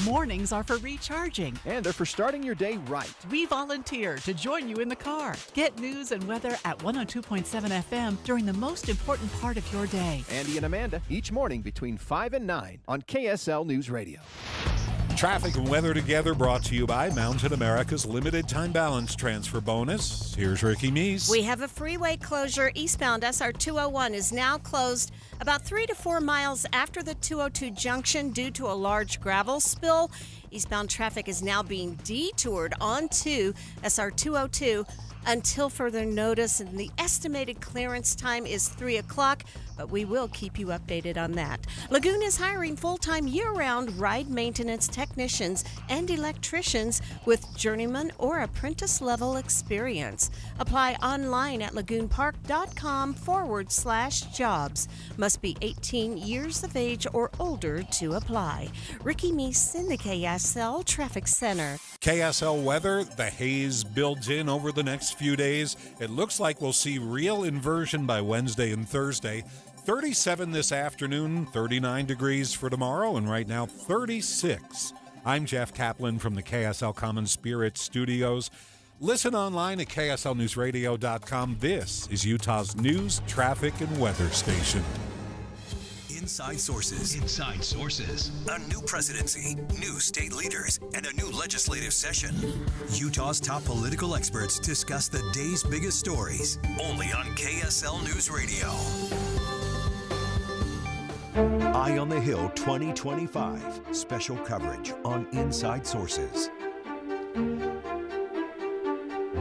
Speaker 12: Mornings are for recharging.
Speaker 11: And they're for starting your day right.
Speaker 12: We volunteer to join you in the car. Get news and weather at 102.7 FM during the most important part of your day.
Speaker 11: Andy and Amanda, each morning between 5 and 9 on KSL News Radio.
Speaker 6: Traffic and weather together brought to you by Mountain America's limited time balance transfer bonus. Here's Ricky Meese.
Speaker 13: We have a freeway closure. Eastbound SR 201 is now closed about 3 to 4 miles after the 202 junction due to a large gravel spill. Eastbound traffic is now being detoured onto SR 202 until further notice, and the estimated clearance time is 3 o'clock, but we will keep you updated on that. Lagoon is hiring full-time year-round ride maintenance technicians and electricians with journeyman or apprentice-level experience. Apply online at lagoonpark.com/jobs. Must be 18 years of age or older to apply. Ricky Meese in the KSL Traffic Center.
Speaker 6: KSL weather, the haze builds in over the next few days. It looks like we'll see real inversion by Wednesday and Thursday. 37 this afternoon, 39 degrees for tomorrow, and right now 36. I'm Jeff Caplan from the KSL Common Spirit Studios. Listen online at kslnewsradio.com. This is Utah's news, traffic, and weather station.
Speaker 2: Inside Sources. Inside Sources. A new presidency, new state leaders, and a new legislative session. Utah's top political experts discuss the day's biggest stories. Only on KSL News Radio. Eye on the Hill 2025. Special coverage on Inside Sources.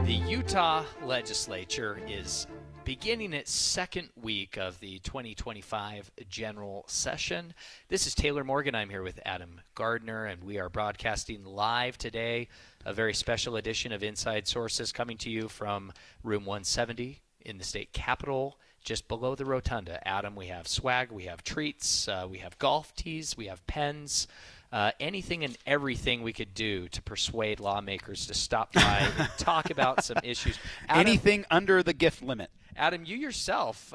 Speaker 1: The Utah legislature is beginning its second week of the 2025 general session. This is Taylor Morgan. I'm here with Adam Gardner, and we are broadcasting live today, a very special edition of Inside Sources coming to you from room 170 in the state capitol, just below the rotunda. Adam, we have swag, we have treats, we have golf tees, we have pens, anything and everything we could do to persuade lawmakers to stop by and talk about some issues. Adam,
Speaker 14: anything under the gift limit.
Speaker 1: Adam, you yourself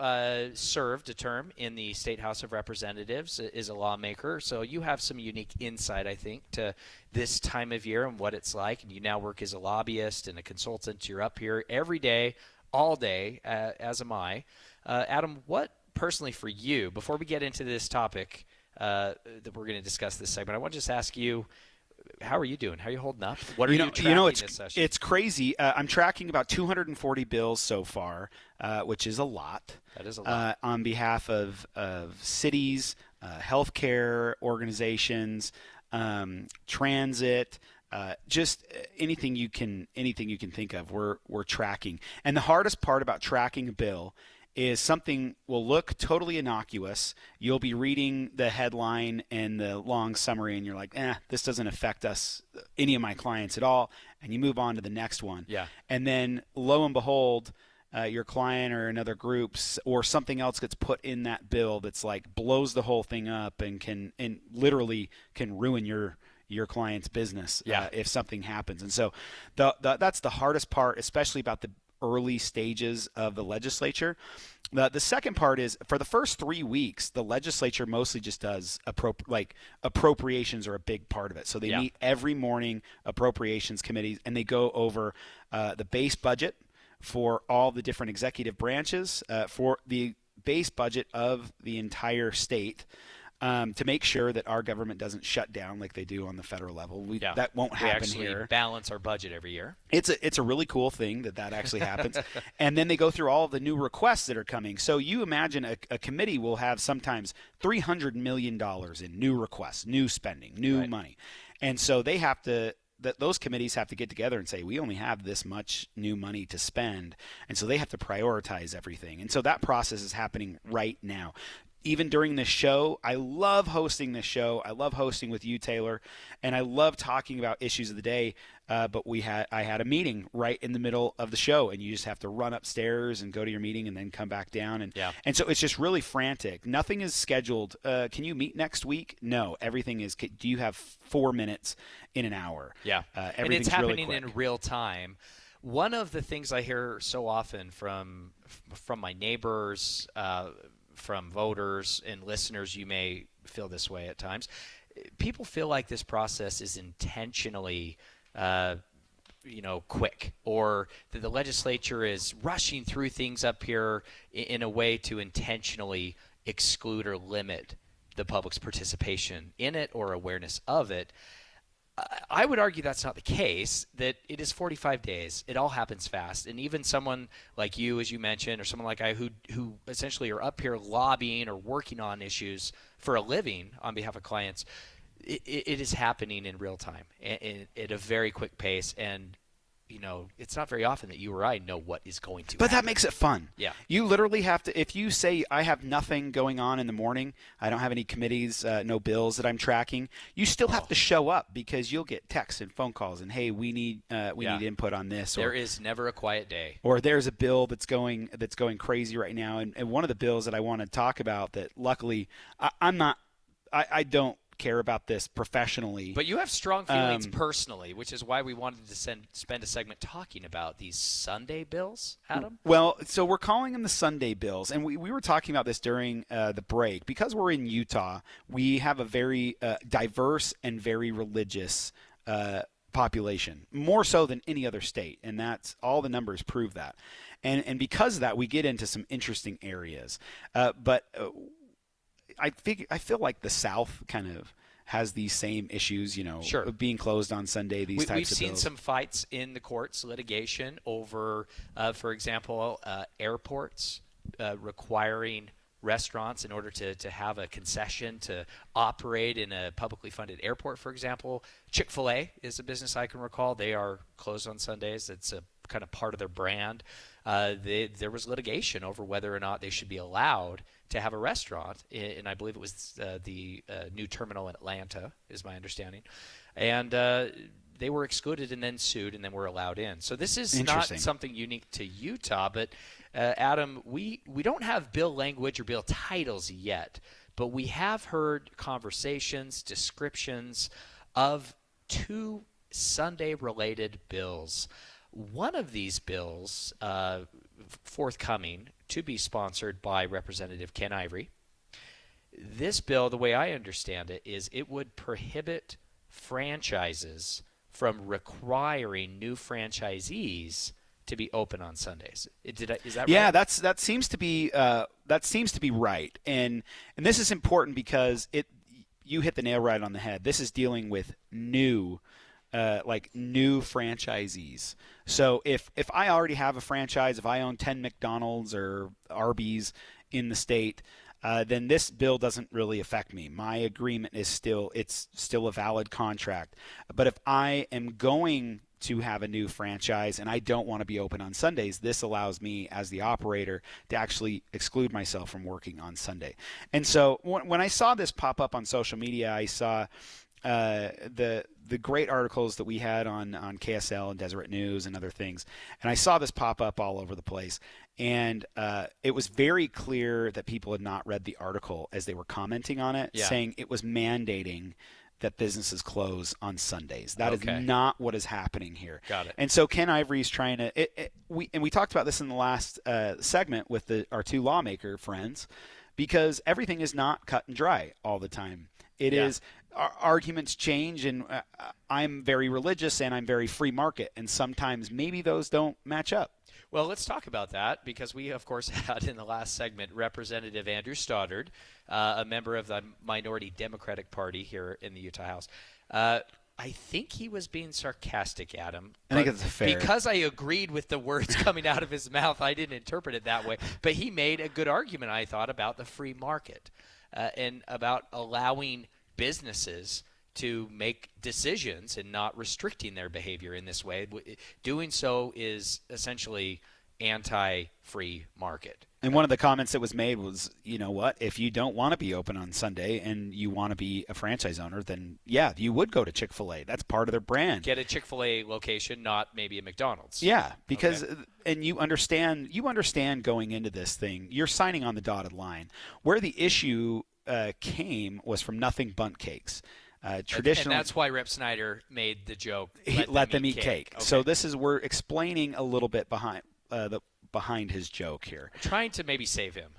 Speaker 1: served a term in the State House of Representatives as a lawmaker, so you have some unique insight, I think, to this time of year and what it's like. And you now work as a lobbyist and a consultant. You're up here every day, all day, as am I. Adam, what personally for you, before we get into this topic that we're going to discuss this segment, I want to just ask you, how are you doing? How are you holding up? What are you tracking this session?
Speaker 14: It's crazy. I'm tracking about 240 bills so far, which is a lot.
Speaker 1: That is a lot.
Speaker 14: On behalf of cities, healthcare organizations, transit, just anything you can think of. We're tracking. And the hardest part about tracking a bill is something will look totally innocuous. You'll be reading the headline and the long summary, and you're like, this doesn't affect us, any of my clients at all, and you move on to the next one.
Speaker 1: Yeah.
Speaker 14: And then, lo and behold, your client or another group's or something else gets put in that bill that's like blows the whole thing up and literally can ruin your client's business if something happens. And so that's the hardest part, especially about the early stages of the legislature. The second part is, for the first 3 weeks, the legislature mostly just does appropriations are a big part of it. So they meet every morning, appropriations committees, and they go over the base budget for all the different executive branches, for the base budget of the entire state, to make sure that our government doesn't shut down like they do on the federal level. That won't happen
Speaker 1: here. We actually balance our budget every year.
Speaker 14: It's a really cool thing that actually happens. And then they go through all of the new requests that are coming. So you imagine a committee will have sometimes $300 million in new requests, new spending, new money. And so they have to those committees have to get together and say, we only have this much new money to spend. And so they have to prioritize everything. And so that process is happening right now. Even during this show, I love hosting this show. I love hosting with you, Taylor, and I love talking about issues of the day. But I had a meeting right in the middle of the show, and you just have to run upstairs and go to your meeting and then come back down. And so it's just really frantic. Nothing is scheduled. Can you meet next week? No, everything is. Do you have 4 minutes in an hour?
Speaker 1: Yeah, and it's happening in real time. One of the things I hear so often from my neighbors, from voters and listeners, you may feel this way at times. People feel like this process is intentionally, quick, or that the legislature is rushing through things up here in a way to intentionally exclude or limit the public's participation in it or awareness of it. I would argue that's not the case, that it is 45 days. It all happens fast. And even someone like you, as you mentioned, or someone like I who essentially are up here lobbying or working on issues for a living on behalf of clients, it is happening in real time at a very quick pace. And, it's not very often that you or I know what is going to happen.
Speaker 14: That makes it fun.
Speaker 1: Yeah.
Speaker 14: You literally have to, if you say, I have nothing going on in the morning, I don't have any committees, no bills that I'm tracking, you still have to show up because you'll get texts and phone calls and, hey, we need input on this.
Speaker 1: There is never a quiet day.
Speaker 14: Or there's a bill that's going crazy right now. And one of the bills that I want to talk about that luckily I don't care about this professionally.
Speaker 1: But you have strong feelings personally, which is why we wanted to spend a segment talking about these Sunday bills, Adam.
Speaker 14: Well, so we're calling them the Sunday bills, and we were talking about this during the break. Because we're in Utah, we have a very diverse and very religious population, more so than any other state, and that's all the numbers prove that. And because of that, we get into some interesting areas. But I feel like the South kind of has these same issues,
Speaker 1: Sure.
Speaker 14: being closed on Sunday, these types of bills.
Speaker 1: We've seen some fights in the courts, litigation over, for example, airports requiring restaurants in order to have a concession to operate in a publicly funded airport, for example. Chick-fil-A is a business I can recall. They are closed on Sundays. It's a kind of part of their brand. There was litigation over whether or not they should be allowed to have a restaurant, and I believe it was the new terminal in Atlanta, is my understanding. And they were excluded and then sued and then were allowed in. So this is not something unique to Utah, but Adam, we don't have bill language or bill titles yet, but we have heard conversations, descriptions of 2 Sunday-related bills. One of these bills, forthcoming, to be sponsored by Representative Ken Ivory. This bill, the way I understand it, is it would prohibit franchises from requiring new franchisees to be open on Sundays. Is that right?
Speaker 14: Yeah, that seems to be right, and this is important because you hit the nail right on the head. This is dealing with new franchisees. So if I already have a franchise, if I own 10 McDonald's or Arby's in the state, then this bill doesn't really affect me. My agreement is still a valid contract. But if I am going to have a new franchise and I don't want to be open on Sundays, this allows me as the operator to actually exclude myself from working on Sunday. And so when I saw this pop up on social media, I saw the great articles that we had on KSL and Deseret News and other things. And I saw this pop up all over the place. And it was very clear that people had not read the article as they were commenting on it, saying it was mandating that businesses close on Sundays. That is not what is happening here.
Speaker 1: Got it.
Speaker 14: And so Ken Ivory is trying to we talked about this in the last segment with our 2 lawmaker friends, because everything is not cut and dry all the time. It is arguments change, and I'm very religious and I'm very free market, and sometimes maybe those don't match up.
Speaker 1: Well, let's talk about that because we, of course, had in the last segment Representative Andrew Stoddard, a member of the minority Democratic Party here in the Utah House. I think he was being sarcastic, Adam.
Speaker 14: I think it's fair.
Speaker 1: Because I agreed with the words coming out of his mouth, I didn't interpret it that way. But he made a good argument, I thought, about the free market and about allowing businesses to make decisions and not restricting their behavior in this way. Doing so is essentially anti-free market.
Speaker 14: And one of the comments that was made was, you know what, if you don't want to be open on Sunday and you want to be a franchise owner, then yeah, you would go to Chick-fil-A. That's part of their brand.
Speaker 1: Get a Chick-fil-A location, not maybe a McDonald's.
Speaker 14: Yeah, because and you understand going into this thing, you're signing on the dotted line. Where the issue came was from Nothing Bundt Cakes. Traditionally,
Speaker 1: and that's why Rep. Snyder made the joke.
Speaker 14: Let them eat cake.
Speaker 1: Okay.
Speaker 14: So we're explaining a little bit behind his joke here.
Speaker 1: Trying to maybe save him.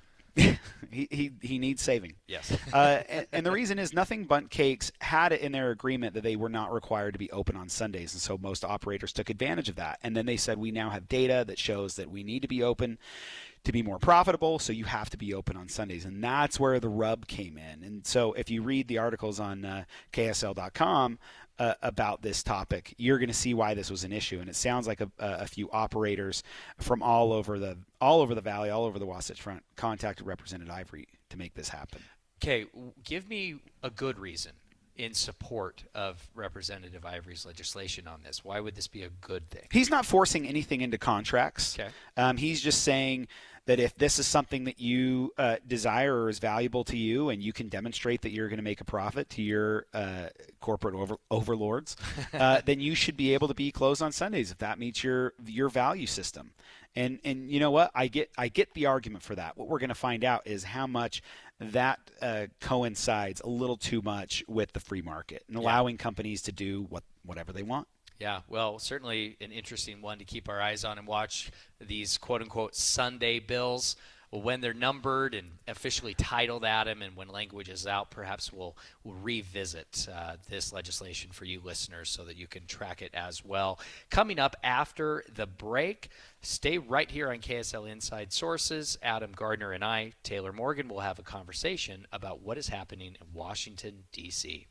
Speaker 14: he needs saving.
Speaker 1: Yes.
Speaker 14: And the reason is Nothing Bundt Cakes had it in their agreement that they were not required to be open on Sundays, and so most operators took advantage of that. And then they said, we now have data that shows that we need to be open to be more profitable, so you have to be open on Sundays. And that's where the rub came in. And so if you read the articles on KSL.com about this topic, you're going to see why this was an issue. And it sounds like a few operators from all over the valley, all over the Wasatch Front, contacted Representative Ivory to make this happen.
Speaker 1: Okay, give me a good reason in support of Representative Ivory's legislation on this. Why would this be a good thing?
Speaker 14: He's not forcing anything into contracts.
Speaker 1: Okay.
Speaker 14: He's just saying that if this is something that you desire or is valuable to you, and you can demonstrate that you're going to make a profit to your corporate overlords, then you should be able to be closed on Sundays if that meets your value system. And you know what? I get the argument for that. What we're going to find out is how much that coincides a little too much with the free market and allowing companies to do whatever they want.
Speaker 1: Yeah, well, certainly an interesting one to keep our eyes on and watch these quote-unquote Sunday bills. When they're numbered and officially titled, Adam, and when language is out, perhaps we'll revisit this legislation for you listeners so that you can track it as well. Coming up after the break, stay right here on KSL Inside Sources. Adam Gardner and I, Taylor Morgan, will have a conversation about what is happening in Washington, D.C.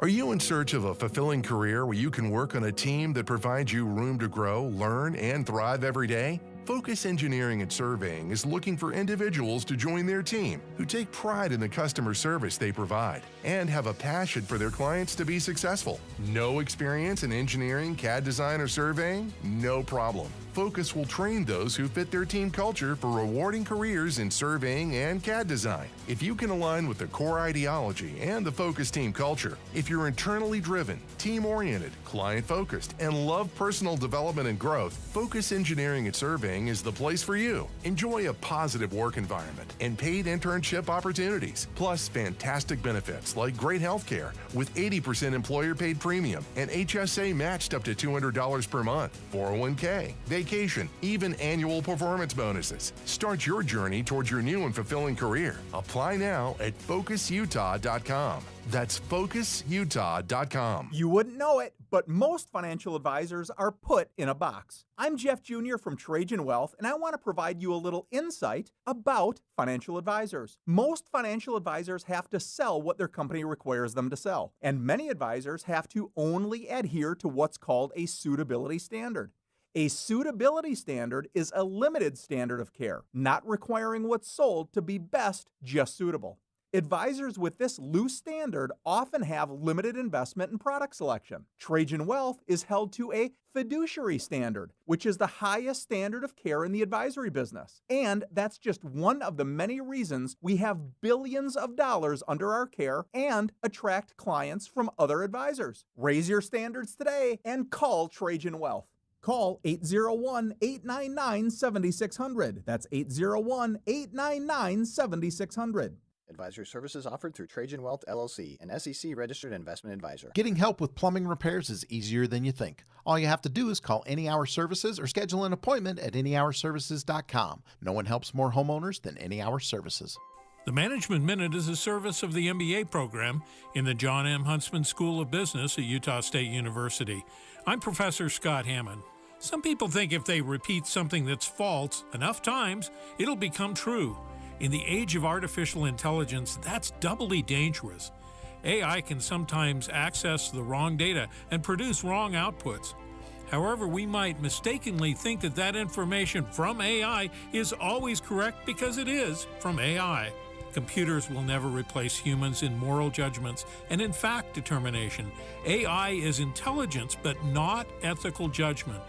Speaker 8: Are you in search of a fulfilling career where you can work on a team that provides you room to grow, learn, and thrive every day? Focus Engineering and Surveying is looking for individuals to join their team who take pride in the customer service they provide and have a passion for their clients to be successful. No experience in engineering, CAD design, or surveying? No problem. Focus will train those who fit their team culture for rewarding careers in surveying and CAD design. If you can align with the core ideology and the Focus team culture, if you're internally driven, team-oriented, client-focused, and love personal development and growth, Focus Engineering and Surveying is the place for you. Enjoy a positive work environment and paid internship opportunities, plus fantastic benefits like great health care with 80% employer-paid premium and HSA matched up to $200 per month, 401k, vacation, even annual performance bonuses. Start your journey towards your new and fulfilling career. Apply now at FocusUtah.com. That's FocusUtah.com.
Speaker 5: You wouldn't know it, but most financial advisors are put in a box. I'm Jeff Jr. from Trajan Wealth, and I want to provide you a little insight about financial advisors. Most financial advisors have to sell what their company requires them to sell, and many advisors have to only adhere to what's called a suitability standard. A suitability standard is a limited standard of care, not requiring what's sold to be best, just suitable. Advisors with this loose standard often have limited investment and product selection. Trajan Wealth is held to a fiduciary standard, which is the highest standard of care in the advisory business. And that's just one of the many reasons we have billions of dollars under our care and attract clients from other advisors. Raise your standards today and call Trajan Wealth. Call 801-899-7600. That's 801-899-7600.
Speaker 9: Advisory services offered through Trajan Wealth, LLC, an SEC-registered investment advisor.
Speaker 4: Getting help with plumbing repairs is easier than you think. All you have to do is call Any Hour Services or schedule an appointment at anyhourservices.com. No one helps more homeowners than Any Hour Services.
Speaker 10: The Management Minute is a service of the MBA program in the John M. Huntsman School of Business at Utah State University. I'm Professor Scott Hammond. Some people think if they repeat something that's false enough times, it'll become true. In the age of artificial intelligence, that's doubly dangerous. AI can sometimes access the wrong data and produce wrong outputs. However, we might mistakenly think that that information from AI is always correct because it is from AI. Computers will never replace humans in moral judgments and in fact determination. AI is intelligence, but not ethical judgment.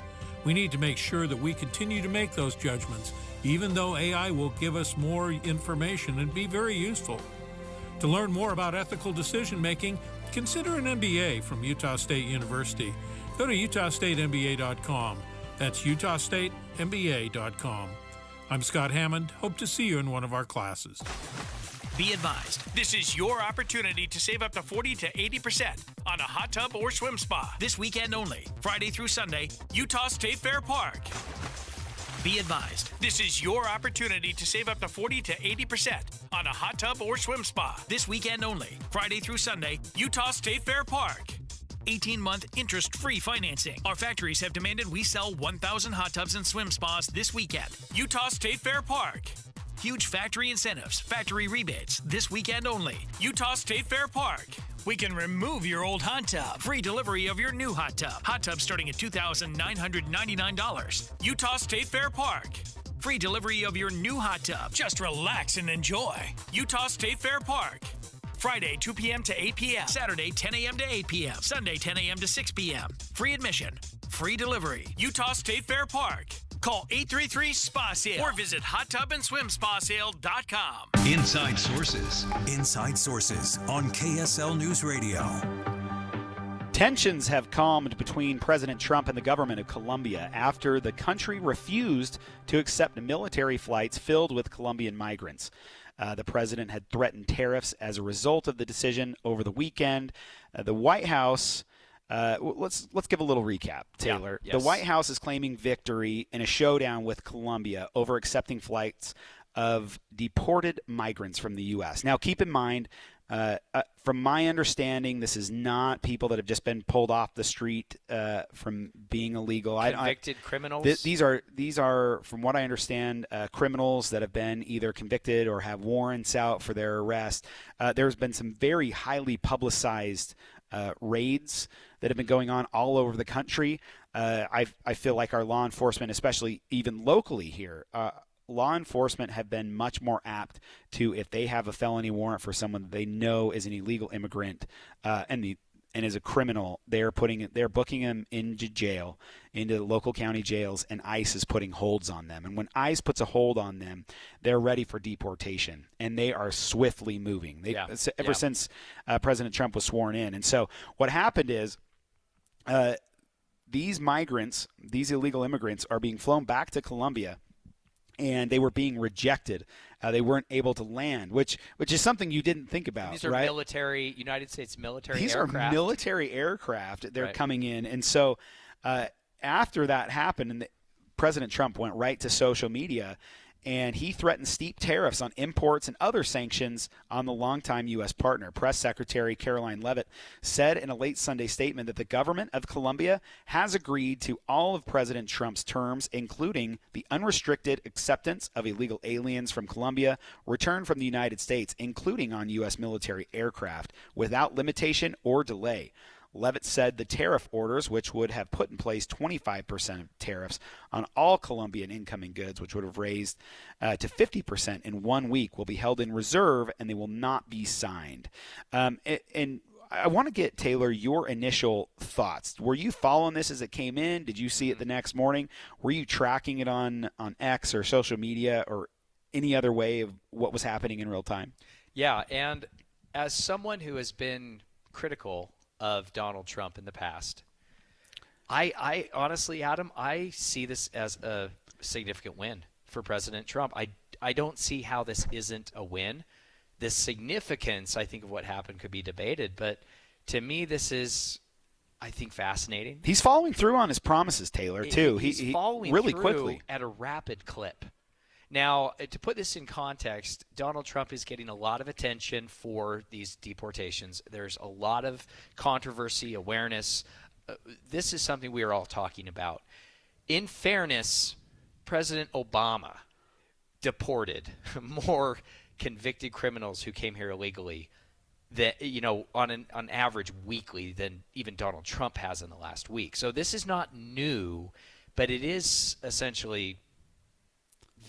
Speaker 10: We need to make sure that we continue to make those judgments, even though AI will give us more information and be very useful. To learn more about ethical decision making, consider an MBA from Utah State University. Go to utahstatemba.com. That's utahstatemba.com. I'm Scott Hammond. Hope to see you in one of our classes.
Speaker 17: Be advised, this is your opportunity to save up to 40 to 80% on a hot tub or swim spa. This weekend only, Friday through Sunday, Utah State Fair Park. Be advised, this is your opportunity to save up to 40 to 80% on a hot tub or swim spa. This weekend only, Friday through Sunday, Utah State Fair Park. 18-month interest-free financing. Our factories have demanded we sell 1,000 hot tubs and swim spas this weekend. Utah State Fair Park. Huge factory incentives, factory rebates, this weekend only. Utah State Fair Park. We can remove your old hot tub. Free delivery of your new hot tub. Hot tub starting at $2,999. Utah State Fair Park. Free delivery of your new hot tub. Just relax and enjoy. Utah State Fair Park. Friday, 2 p.m. to 8 p.m. Saturday, 10 a.m. to 8 p.m. Sunday, 10 a.m. to 6 p.m. Free admission. Free delivery. Utah State Fair Park. Call 833-SPA-SALE or visit hottubandSwimSpaSale.com.
Speaker 2: Inside Sources. Inside Sources on KSL News Radio.
Speaker 14: Tensions have calmed between President Trump and the government of Colombia after the country refused to accept military flights filled with Colombian migrants. The president had threatened tariffs as a result of the decision over the weekend. The White House, let's give a little recap, Taylor.
Speaker 1: Yeah, yes.
Speaker 14: The White House is claiming victory in a showdown with Colombia over accepting flights of deported migrants from the U.S. Now, keep in mind, from my understanding, this is not people that have just been pulled off the street from being illegal.
Speaker 1: Convicted criminals?
Speaker 14: These are, from what I understand, criminals that have been either convicted or have warrants out for their arrest. There's been some very highly publicized raids that have been going on all over the country. I feel like our law enforcement, especially even locally here, law enforcement have been much more apt to, if they have a felony warrant for someone that they know is an illegal immigrant and is a criminal, they're booking them into jail, into local county jails, and ICE is putting holds on them. And when ICE puts a hold on them, they're ready for deportation, and they are swiftly moving. Ever since President Trump was sworn in. And so what happened is these migrants, these illegal immigrants, are being flown back to Colombia, and they were being rejected. They weren't able to land, which is something you didn't think about.
Speaker 1: These are
Speaker 14: right?
Speaker 1: military, United States military
Speaker 14: These
Speaker 1: aircraft.
Speaker 14: Are military aircraft. They're
Speaker 1: right.
Speaker 14: coming in. And so after that happened, and President Trump went right to social media, and he threatened steep tariffs on imports and other sanctions on the longtime U.S. partner. Press Secretary Caroline Leavitt said in a late Sunday statement that the government of Colombia has agreed to all of President Trump's terms, including the unrestricted acceptance of illegal aliens from Colombia returned from the United States, including on U.S. military aircraft, without limitation or delay. Leavitt said the tariff orders, which would have put in place 25% of tariffs on all Colombian incoming goods, which would have raised to 50% in 1 week, will be held in reserve and they will not be signed. And I want to get, Taylor, your initial thoughts. Were you following this as it came in? Did you see it the next morning? Were you tracking it on X or social media or any other way of what was happening in real time?
Speaker 1: Yeah, and as someone who has been critical of Donald Trump in the past, I honestly, Adam, I see this as a significant win for President Trump. I don't see how this isn't a win. The significance, I think, of what happened could be debated, but to me, this is, I think, fascinating.
Speaker 14: He's following through on his promises, Taylor, too.
Speaker 1: He's following
Speaker 14: really
Speaker 1: through
Speaker 14: quickly
Speaker 1: at a rapid clip. Now, to put this in context, Donald Trump is getting a lot of attention for these deportations. There's a lot of controversy, awareness. This is something we are all talking about. in fairness, President Obama deported more convicted criminals who came here illegally that, on average weekly than even Donald Trump has in the last week. So this is not new, but it is essentially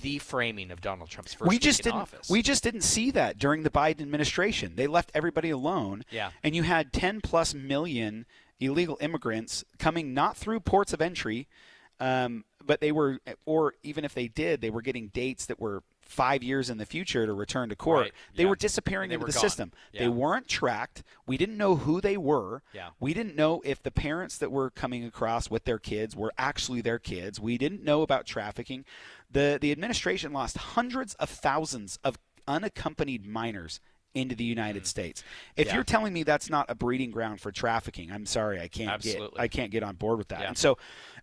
Speaker 1: the framing of Donald Trump's first week in office.
Speaker 14: We just didn't see that during the Biden administration. They left everybody alone.
Speaker 1: Yeah.
Speaker 14: And you had 10+ million illegal immigrants coming not through ports of entry, but they were, or even if they did, they were getting dates that were 5 years in the future to return to court.
Speaker 1: Right.
Speaker 14: They
Speaker 1: Yeah.
Speaker 14: were disappearing
Speaker 1: And they
Speaker 14: into
Speaker 1: were
Speaker 14: the
Speaker 1: gone.
Speaker 14: system.
Speaker 1: Yeah.
Speaker 14: They weren't tracked. We didn't know who they were.
Speaker 1: Yeah.
Speaker 14: We didn't know if the parents that were coming across with their kids were actually their kids. We didn't know about trafficking. The administration lost hundreds of thousands of unaccompanied minors into the United States. If
Speaker 1: Yeah.
Speaker 14: you're telling me that's not a breeding ground for trafficking, I'm sorry, I can't get on board with that.
Speaker 1: Yeah.
Speaker 14: And so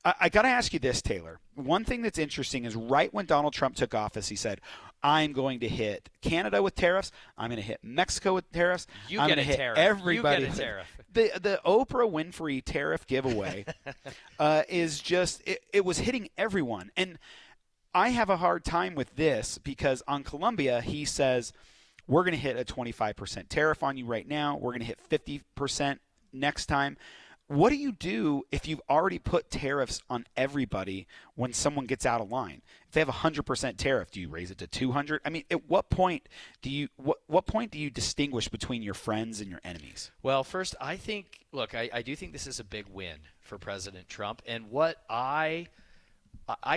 Speaker 14: I got to ask you this, Taylor. One thing that's interesting is right when Donald Trump took office, he said, I'm going to hit Canada with tariffs. I'm going to hit Mexico with tariffs.
Speaker 1: You
Speaker 14: I'm
Speaker 1: get
Speaker 14: going
Speaker 1: a
Speaker 14: to hit
Speaker 1: tariff.
Speaker 14: everybody.
Speaker 1: You get a tariff.
Speaker 14: The Oprah Winfrey tariff giveaway is just, it was hitting everyone. And I have a hard time with this because on Colombia, he says, we're going to hit a 25% tariff on you right now. We're going to hit 50% next time. What do you do if you've already put tariffs on everybody when someone gets out of line? If they have a 100% tariff, do you raise it to 200? I mean, at what point do you distinguish between your friends and your enemies?
Speaker 1: Well, first, I do think this is a big win for President Trump. And what I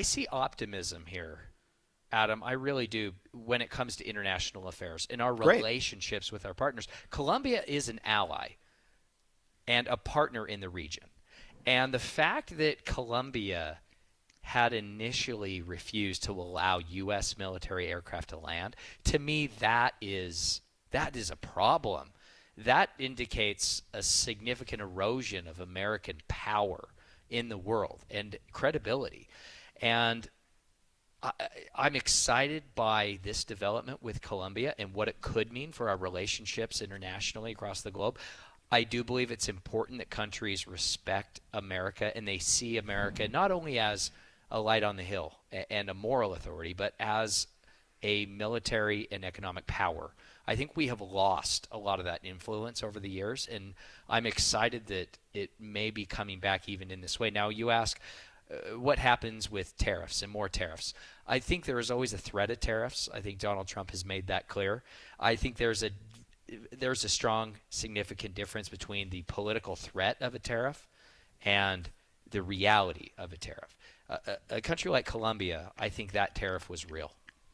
Speaker 1: see optimism here, Adam, I really do, when it comes to international affairs and our relationships with our partners. Colombia is an ally and a partner in the region. And the fact that Colombia had initially refused to allow U.S. military aircraft to land, to me, that is a problem. That indicates a significant erosion of American power in the world and credibility. And I'm excited by this development with Colombia and what it could mean for our relationships internationally across the globe. I do believe it's important that countries respect America and they see America not only as a light on the hill and a moral authority, but as a military and economic power. I think we have lost a lot of that influence over the years, and I'm excited that it may be coming back even in this way. Now, you ask, what happens with tariffs and more tariffs? I think there is always a threat of tariffs. I think Donald Trump has made that clear. I think there's a strong, significant difference between the political threat of a tariff and the reality of a tariff. A country like Colombia, I think that tariff was real,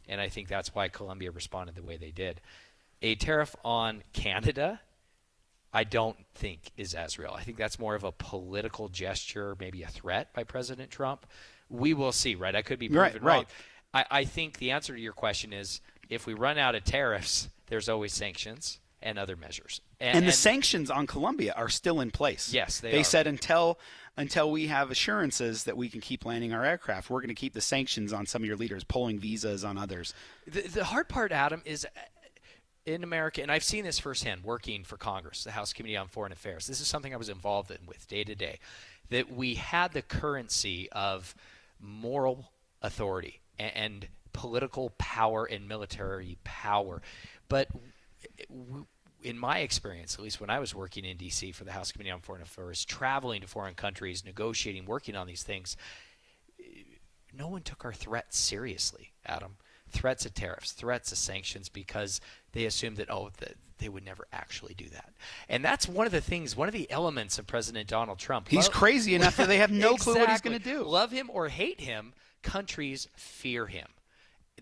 Speaker 1: and I think that's why Colombia responded the way they did. A tariff on Canada, I don't think is as real. I think that's more of a political gesture, maybe a threat by President Trump. We will see, right? I could be proven wrong. I think the answer to your question is if we run out of tariffs, there's always sanctions and other measures.
Speaker 14: And the sanctions on Colombia are still in place.
Speaker 1: Yes, they are.
Speaker 14: They said until we have assurances that we can keep landing our aircraft, we're going to keep the sanctions on some of your leaders, pulling visas on others.
Speaker 1: The hard part, Adam, is in America, and I've seen this firsthand working for Congress, the House Committee on Foreign Affairs. This is something I was involved in with day to day, that we had the currency of moral authority and political power and military power. But in my experience, at least when I was working in D.C. for the House Committee on Foreign Affairs, traveling to foreign countries, negotiating, working on these things, no one took our threats seriously, Adam. Threats of tariffs, threats of sanctions, because they assumed that, they would never actually do that. And that's one of the things, one of the elements of President Donald Trump.
Speaker 14: He's crazy enough that they have no clue what he's going to do.
Speaker 1: Love him or hate him, countries fear him.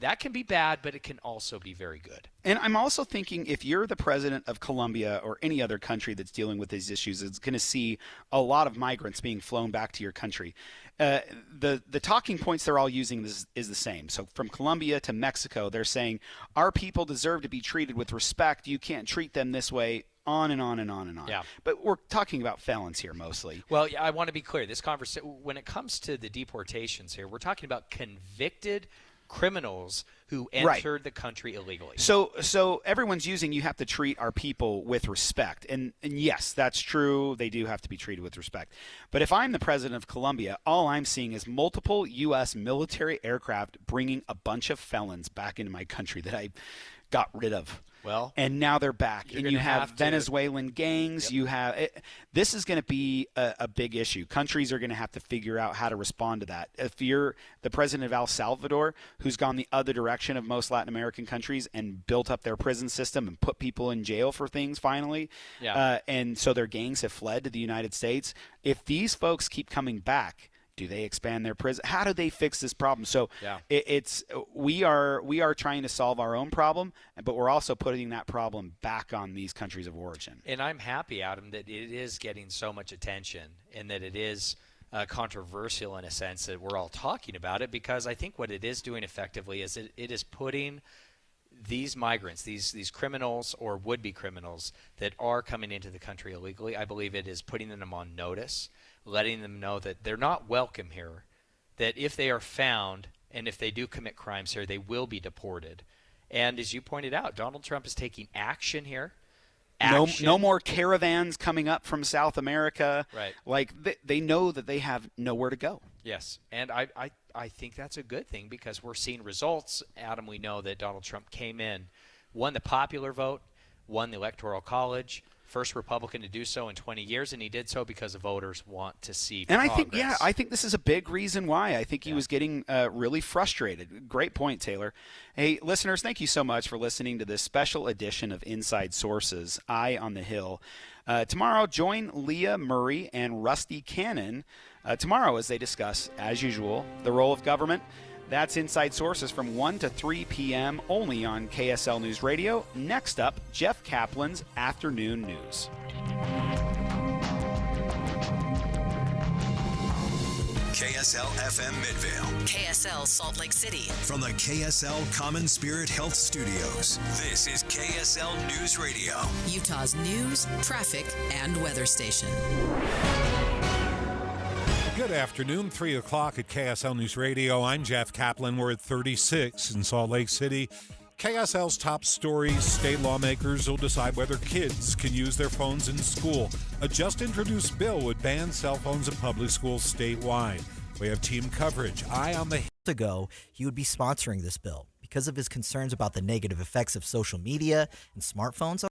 Speaker 1: That can be bad, but it can also be very good.
Speaker 14: And I'm also thinking if you're the president of Colombia or any other country that's dealing with these issues, it's going to see a lot of migrants being flown back to your country. The talking points they're all using is the same. So from Colombia to Mexico, they're saying our people deserve to be treated with respect. You can't treat them this way. On and on and on and on.
Speaker 1: Yeah.
Speaker 14: But we're talking about felons here mostly.
Speaker 1: Well, yeah, I want to be clear. This conversation, when it comes to the deportations here, we're talking about convicted criminals who
Speaker 14: Right.
Speaker 1: entered the country illegally.
Speaker 14: So everyone's using, you have to treat our people with respect. And yes, that's true. They do have to be treated with respect. But if I'm the president of Colombia, all I'm seeing is multiple U.S. military aircraft bringing a bunch of felons back into my country that I got rid of.
Speaker 1: Well,
Speaker 14: and now they're back,
Speaker 1: you're
Speaker 14: and you
Speaker 1: gonna
Speaker 14: have
Speaker 1: have to-
Speaker 14: Venezuelan gangs. You have this is going to be a big issue. Countries are going to have to figure out how to respond to that. If you're the president of El Salvador, who's gone the other direction of most Latin American countries and built up their prison system and put people in jail for things finally, and so their gangs have fled to the United States. If these folks keep coming back, do they expand their prison? How do they fix this problem? So we are trying to solve our own problem, but we're also putting that problem back on these countries of origin.
Speaker 1: And I'm happy, Adam, that it is getting so much attention and that it is controversial in a sense that we're all talking about it, because I think what it is doing effectively is it is putting these migrants, these criminals or would-be criminals that are coming into the country illegally, I believe it is putting them on notice, letting them know that they're not welcome here, that if they are found and if they do commit crimes here, they will be deported. And as you pointed out, Donald Trump is taking action here.
Speaker 14: No more caravans coming up from South America.
Speaker 1: Right.
Speaker 14: Like they know that they have nowhere to go.
Speaker 1: Yes, and I think that's a good thing because we're seeing results. Adam, we know that Donald Trump came in, won the popular vote, won the Electoral College, first Republican to do so in 20 years, and he did so because the voters want to see progress.
Speaker 14: I think this is a big reason why. I think he was getting really frustrated. Great point, Taylor. Hey, listeners, thank you so much for listening to this special edition of Inside Sources, Eye on the Hill. Tomorrow, join Leah Murray and Rusty Cannon tomorrow as they discuss, as usual, the role of government. That's Inside Sources from 1 to 3 p.m. only on KSL News Radio. Next up, Jeff Caplan's Afternoon News.
Speaker 2: KSL FM Midvale.
Speaker 18: KSL Salt Lake City.
Speaker 2: From the KSL Common Spirit Health Studios, this is KSL News Radio.
Speaker 18: Utah's news, traffic, and weather station.
Speaker 6: Good afternoon, 3 o'clock at KSL News Radio. I'm Jeff Caplan. We're at 36 in Salt Lake City. KSL's top stories: state lawmakers will decide whether kids can use their phones in school. A just-introduced bill would ban cell phones in public schools statewide. We have team coverage. Eye on the Hill.
Speaker 19: Ago, he would be sponsoring this bill because of his concerns about the negative effects of social media and smartphones